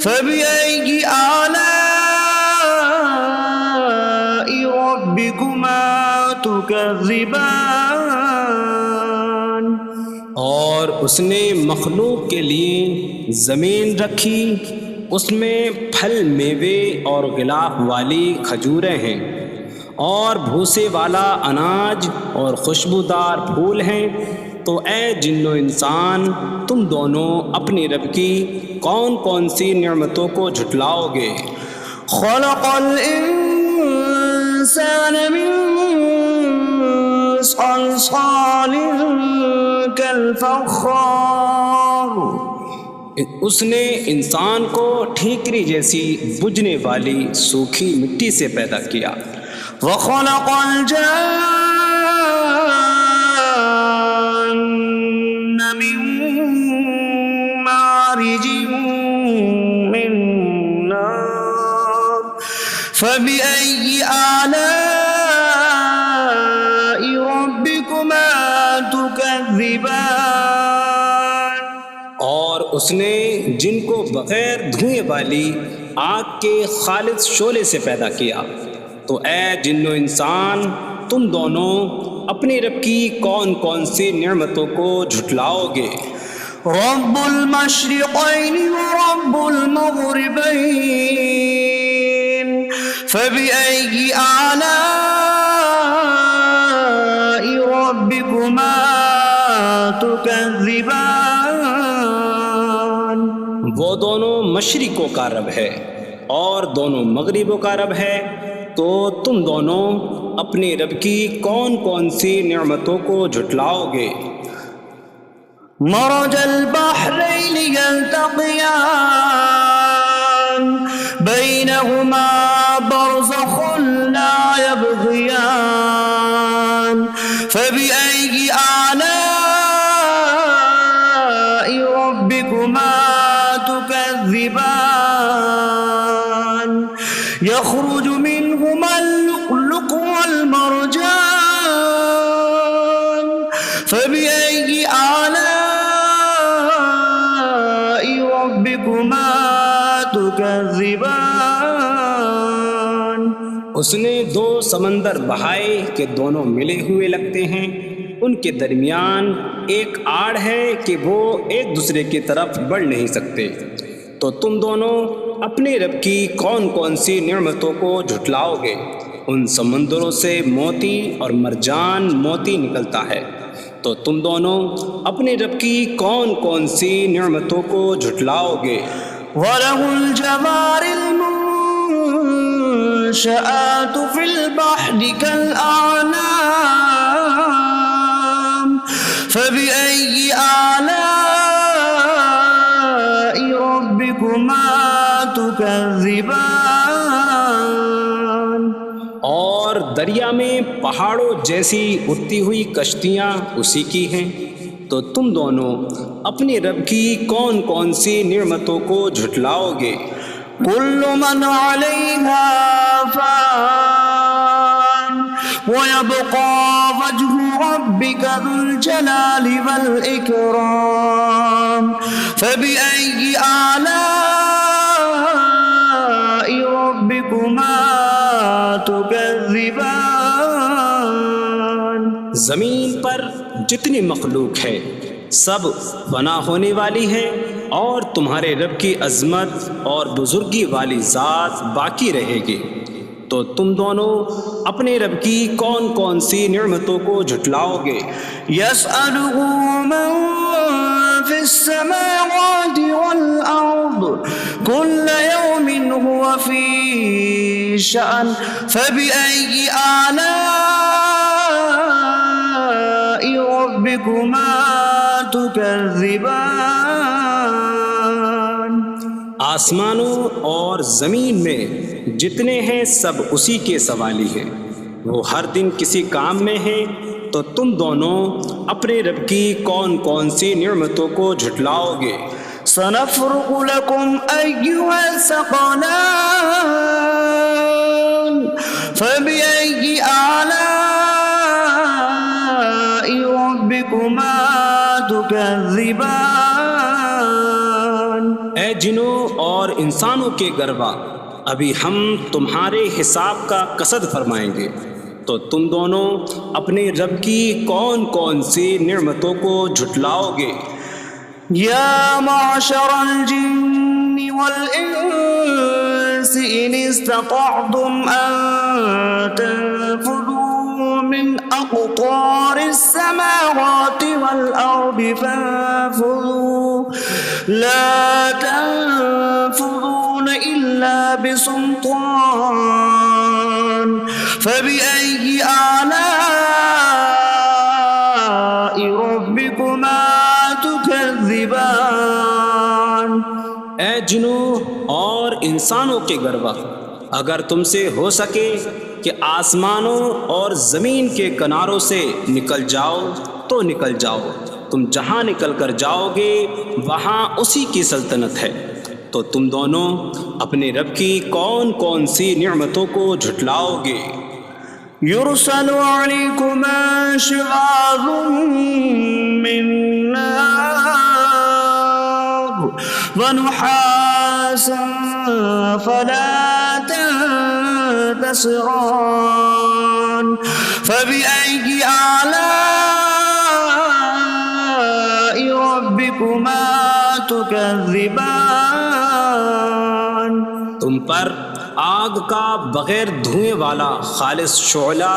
فَبِأَيِّ آلَاءِ رَبِّكُمَا تُكَذِّبَانِ، اور اس نے مخلوق کے لیے زمین رکھی، اس میں پھل میوے اور غلاف والی کھجوریں ہیں، اور بھوسے والا اناج اور خوشبودار پھول ہیں۔ تو اے جن و انسان، تم دونوں اپنی رب کی کون کون سی نعمتوں کو جھٹلاؤ گے؟ خلق الانسان من صلصال کالفخار، اس نے انسان کو ٹھیکری جیسی بجھنے والی سوکھی مٹی سے پیدا کیا۔ وخلق الجان من مارج من نار فبأي آلاء ربكما تكذبان، اور اس نے جن کو بغیر دھوئیں والی آگ کے خالص شعلے سے پیدا کیا۔ تو اے جن و انسان، تم دونوں اپنے رب کی کون کون سی نعمتوں کو جھٹلاؤ گے؟ رب المشرقین ورب المغربین فبأي آلاء ربكما تكذبان، وہ دونوں مشرقوں کا رب ہے اور دونوں مغربوں کا رب ہے، تو تم دونوں اپنے رب کی کون کون سی نعمتوں کو جھٹلاؤ گے؟ مرج البحرین یلتقیان بینہما برزخ لا یبغیان فبأي آلاء ربكما تكذبان، يخرج منهما اللؤلؤ والمرجان فبأي آلاء اس نے دو سمندر بہائے کہ دونوں ملے ہوئے لگتے ہیں، ان کے درمیان ایک آڑ ہے کہ وہ ایک دوسرے کی طرف بڑھ نہیں سکتے، تو تم دونوں اپنے رب کی کون کون سی نعمتوں کو جھٹلاؤ گے؟ ان سمندروں سے موتی اور مرجان موتی نکلتا ہے، تو تم دونوں اپنے رب کی کون کون سی نعمتوں کو جھٹلاؤ گے؟ وَلَهُ الْجَوَارِ الْمُنشَآتُ فِي الْبَحْرِ كَالْأَعْلَامِ فَبِأَيِّ آلَاءِ رَبِّكُمَا تُكَذِّبَانِ؟ اور دریا میں پہاڑوں جیسی اڑتی ہوئی کشتیاں اسی کی ہیں، تو تم دونوں اپنے رب کی کون کون سی نعمتوں کو جھٹلاؤ گے؟ كُلُّ مَنْ عَلَيْهَا فَانٍ وَيَبْقَى وَجْهُ رَبِّكَ ذُو الْجَلَالِ وَالْإِكْرَامِ فَبِأَيِّ آلَاءِ رَبِّكُمَا تُكَذِّبَانِ؟ زمین پر جتنی مخلوق ہے سب فنا ہونے والی ہے، اور تمہارے رب کی عظمت اور بزرگی والی ذات باقی رہے گی، تو تم دونوں اپنے رب کی کون کون سی نعمتوں کو جھٹلاؤ گے؟ يَسْأَلُهُ مَن فِي السَّمَاوَاتِ وَالْأَرْضِ كُلَّ يَوْمٍ هُوَ فِي شَأْنٍ فَبِأَيِّ آلَاءِ رَبِّكُمَا تُكَذِّبَانِ؟ آسمانوں اور زمین میں جتنے ہیں سب اسی کے سوالی ہیں، وہ ہر دن کسی کام میں ہیں، تو تم دونوں اپنے رب کی کون کون سی نعمتوں کو جھٹلاؤ گے؟ سَنَفْرُغُ لَكُمْ أَيُّهَ الثَّقَلَانِ فَبِأَيِّ آلَاءِ رَبِّكُمَا تُكَذِّبَانِ؟ اے جنوں اور انسانوں کے گروہ، ابھی ہم تمہارے حساب کا قصد فرمائیں گے، تو تم دونوں اپنے رب کی کون کون سی نعمتوں کو جھٹلاؤ گے؟ یا معشر الجن والانس ان استطعتم ان تنفذوا من اقطار السماوات والارض فانفذوا لا تنفذون الا بسلطان فبأي آلاء ربكما تكذبان؟ اے جنوں اور انسانوں کے گروہ، اگر تم سے ہو سکے کہ آسمانوں اور زمین کے کناروں سے نکل جاؤ تو نکل جاؤ، تم جہاں نکل کر جاؤ گے وہاں اسی کی سلطنت ہے، تو تم دونوں اپنے رب کی کون کون سی نعمتوں کو جھٹلاؤ گے؟ يرسل عليكما شواظ من نار ونحاسا فلا تنتصران فبأي آلاء ربكما تكذبان؟ تم پر آگ کا بغیر دھوئیں والا خالص شعلہ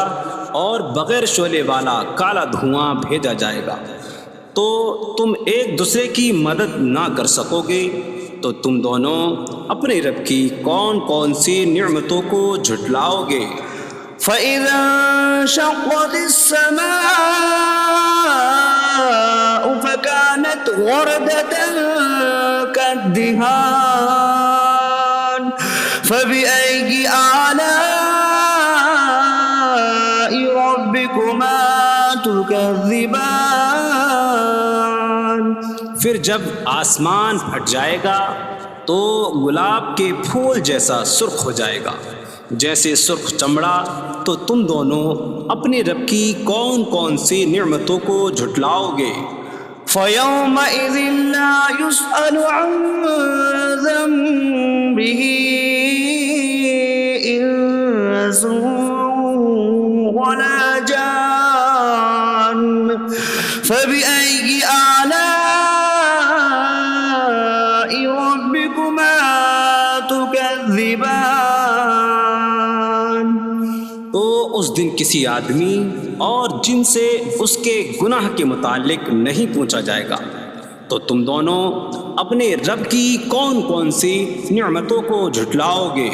اور بغیر شعلے والا کالا دھواں بھیجا جائے گا، تو تم ایک دوسرے کی مدد نہ کر سکو گے، تو تم دونوں اپنے رب کی کون کون سی نعمتوں کو جھٹلاؤ گے؟ فَإِذَا انشَقَّتِ السَّمَاءُ فَكَانَتْ وَرْدَةً كَالدِّهَانِ فَبِأَيِّ آلَاءِ رَبِّكُمَا تُكَذِّبَانِ؟ پھر جب آسمان پھٹ جائے گا تو گلاب کے پھول جیسا سرخ ہو جائے گا، جیسے سرخ چمڑا، تو تم دونوں اپنے رب کی کون کون سی نعمتوں کو جھٹلاؤ گے؟ فَيَوْمَئِذٍ لَا يُسْأَلُ عَنْ ذَنبِهِ إِنسٌ اس دن کسی آدمی اور جن سے اس کے گناہ کے متعلق نہیں پوچھا جائے گا۔ تو تم دونوں اپنے رب کی کون کون سی نعمتوں کو جھٹلاؤ گے؟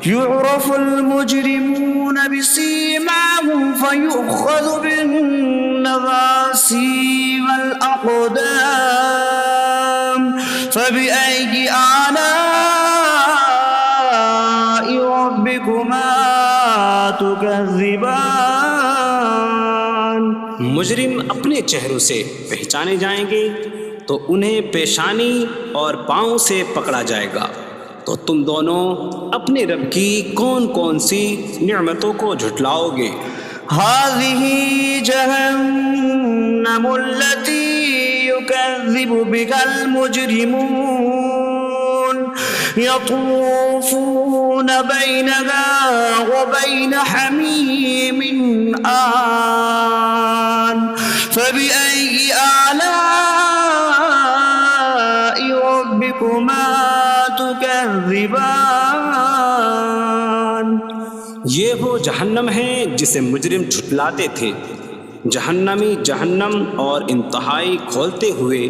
يعرف المجرمون بسيماهم فيؤخذ بالنواصي والأقدام فبأي آلاء ربكما تكذبان۔ مجرم اپنے چہروں سے پہچانے جائیں گے تو انہیں پیشانی اور پاؤں سے پکڑا جائے گا۔ تو تم دونوں اپنے رب کی کون کون سی نعمتوں کو جھٹلاؤ گے؟ هذه جهنم التي يكذب بها المجرمون يطوفون بينها وبين حميم آن فبأي آلاء ربكما تكذبان۔ یہ وہ جہنم ہے جسے مجرم جھٹلاتے تھے۔ جہنمی جہنم اور انتہائی کھولتے ہوئے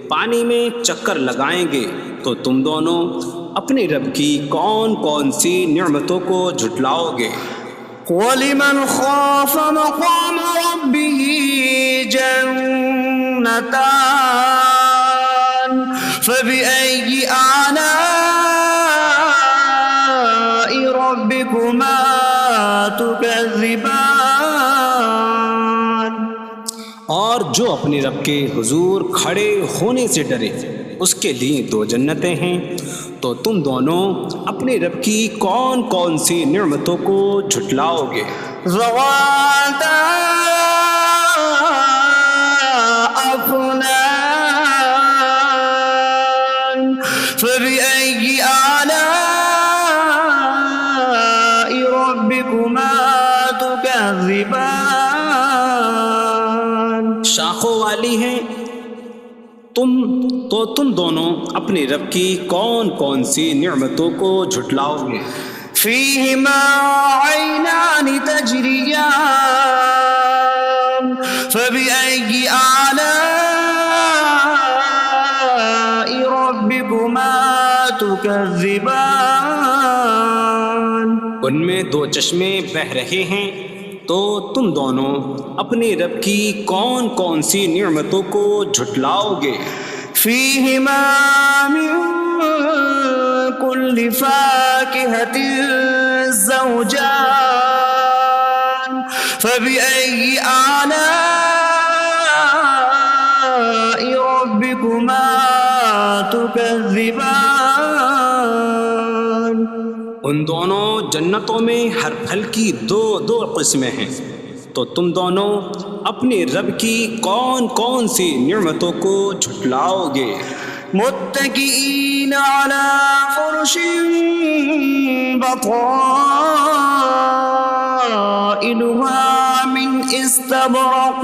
پانی میں چکر لگائیں گے۔ تو تم دونوں اپنے رب کی کون کون سی نعمتوں کو جھٹلاؤ گے؟ وَلِمَنْ خَافَ مَقَامَ رَبِّهِ جَنَّتَانِ فَبِأَيِّ آلَاءِ رَبِّكُمَا تُكَذِّبَانِ۔ اور جو اپنے رب کے حضور کھڑے ہونے سے ڈرے اس کے لیے دو جنتیں ہیں۔ تو تم دونوں اپنے رب کی کون کون سی نعمتوں کو جھٹلاؤ گے؟ ذواتا افنان فبأي آلاء ربكما تكذبان۔ شاخوں والی ہیں تم دونوں اپنے رب کی کون کون سی نعمتوں کو جھٹلاؤ گے؟ فيهما عينان تجريان فبأي آلاء ربكما تكذبان۔ ان میں دو چشمے بہہ رہے ہیں۔ تو تم دونوں اپنے رب کی کون کون سی نعمتوں کو جھٹلاؤ گے؟ فيهما من كل فاكهة زوجان فبأي آلاء ربكما تكذبان۔ ان دونوں جنتوں میں ہر پھل کی دو قسمیں ہیں۔ تو تم دونوں اپنے رب کی کون کون سی نعمتوں کو جھٹلاؤ گے؟ متكئين على فرش بطائنها من استبرق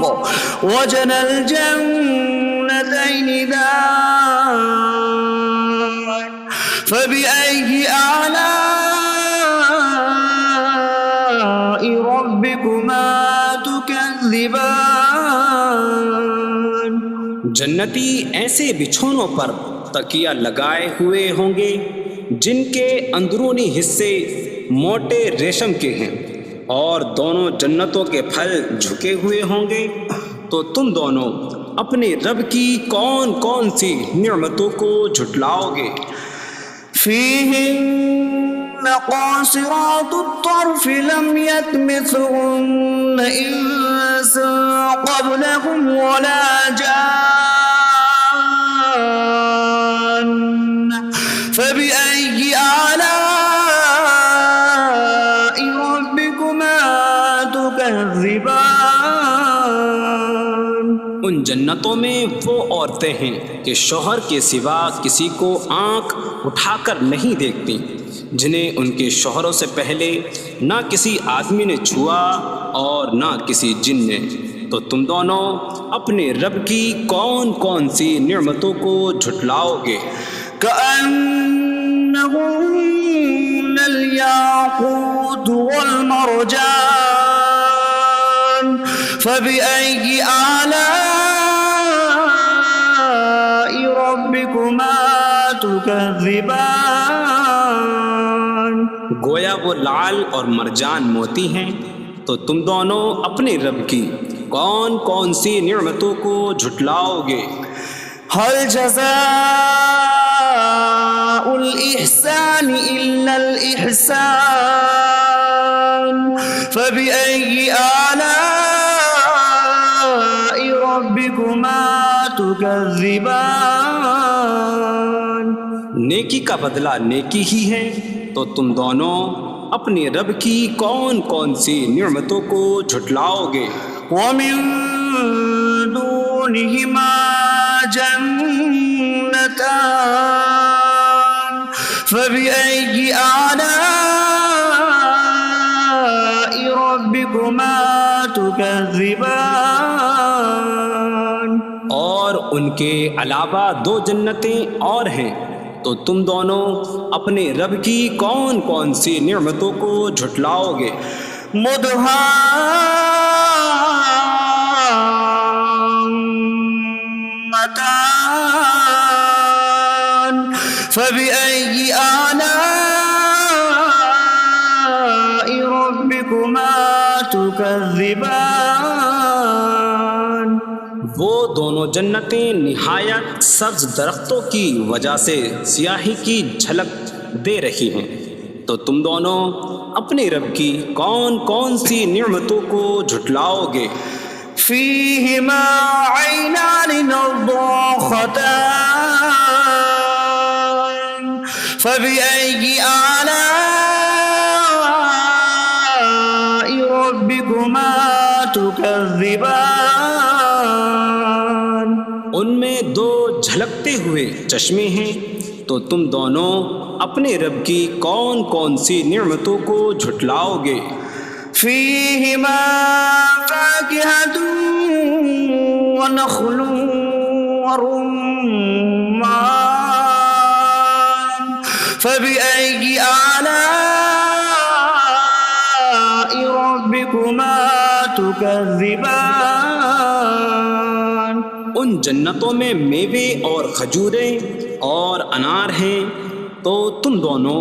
وجنى الجنتين دان فبأي آلاء ربكما تكذبان۔ جنتی ایسے بچھونوں پر تکیہ لگائے ہوئے ہوں گے جن کے اندرونی حصے موٹے ریشم کے ہیں، اور دونوں جنتوں کے پھل جھکے ہوئے ہوں گے۔ تو تم دونوں اپنے رب کی کون کون سی نعمتوں کو جھٹلاؤ گے؟ فيهن قاصرات الطرف لم يطمثهن إنس قبلهم ولا جان فبأي آلاء ربكما تكذبان۔ ان جنتوں میں وہ عورتیں ہیں کہ شوہر کے سوا کسی کو آنکھ اٹھا کر نہیں دیکھتی، جنہیں ان کے شوہروں سے پہلے نہ کسی آدمی نے چھوا اور نہ کسی جن نے۔ تو تم دونوں اپنے رب کی کون کون سی نعمتوں کو جھٹلاؤ گے؟ كأنهم الياقوت والمرجان فبأي آلاء ربكما تكذبان گویا وہ لعل اور مرجان موتی ہیں، تو تم دونوں اپنے رب کی کون کون سی نعمتوں کو جھٹلاؤ گے؟ هل جزاء الإحسان إلا الإحسان فبأي آلاء ربكما تكذبان نیکی کا بدلہ نیکی ہی ہے، تو تم دونوں اپنے رب کی کون کون سی نعمتوں کو جھٹلاؤ گے؟ ومن دونهما جنتان فبأي آلاء ربكما تكذبان اور ان کے علاوہ دو جنتیں اور ہیں، تو تم دونوں اپنے رب کی کون کون سی نعمتوں کو جھٹلاؤ گے؟ مدهامتان فبأي آلاء ربكما تكذبان وہ دونوں جنتیں نہایت سبز درختوں کی وجہ سے سیاہی کی جھلک دے رہی ہیں، تو تم دونوں اپنے رب کی کون کون سی نعمتوں کو جھٹلاؤ گے؟ فيهما عينان نضاختان فبأي آلاء ربكما تكذبان ان میں دو جھلکتے ہوئے چشمے ہیں، تو تم دونوں اپنے رب کی کون کون سی نعمتوں کو جھٹلاؤ گے؟ فيهما فاكهة ونخل ورمان فبأي آلاء ربكما تكذبان ان جنتوں میں میوے اور کھجوریں اور انار ہیں، تو تم دونوں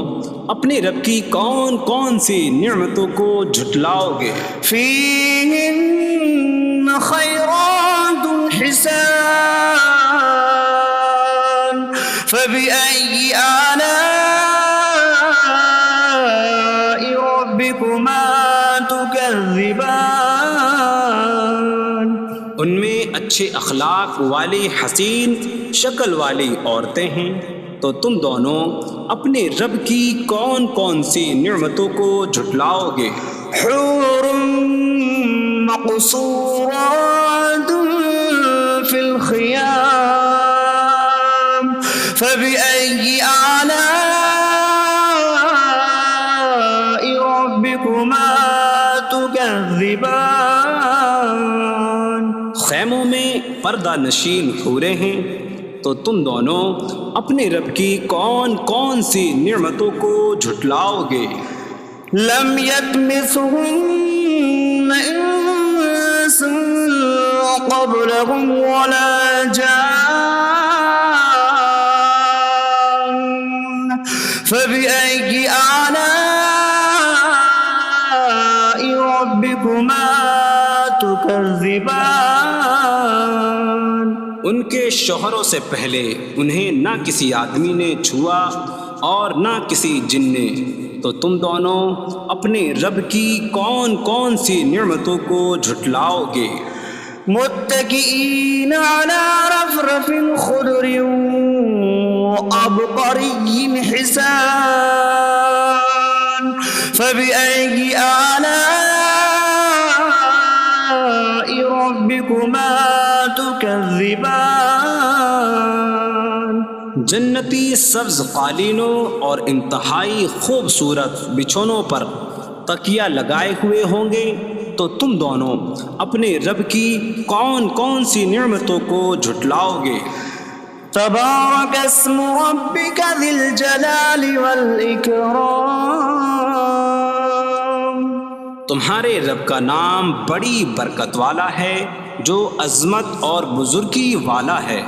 اپنے رب کی کون کون سی نعمتوں کو جھٹلاؤ گے؟ فيهن خيرات حسان فبأي آلاء ربكما تكذبان ان میں اچھے اخلاق والی حسین شکل والی عورتیں ہیں، تو تم دونوں اپنے رب کی کون کون سی نعمتوں کو جھٹلاؤ گے؟ حور مقصورات في الخيام فبأي آلاء ربكما تكذبان خیموں میں پردہ نشین حوریں ہیں، تو تم دونوں اپنے رب کی کون کون سی نعمتوں کو جھٹلاؤ گے؟ لم يطمثهن انس قبلهم ولا جان فبأي آلاء ربكما تكذبان ان کے شوہروں سے پہلے انہیں نہ کسی آدمی نے چھوا اور نہ کسی جن نے، تو تم دونوں اپنے رب کی کون کون سی نعمتوں کو جھٹلاؤ گے؟ متكئين على رفرف خضر وعبقري حسان فبأي آلاء ربكما تكذبان جنتی سبز قالینوں اور انتہائی خوبصورت بچھونوں پر تکیہ لگائے ہوئے ہوں گے، تو تم دونوں اپنے رب کی کون کون سی نعمتوں کو جھٹلاؤ گے؟ تبارك اسم ربك ذي الجلال والإكرام تمہارے رب کا نام بڑی برکت والا ہے جو عظمت اور بزرگی والا ہے۔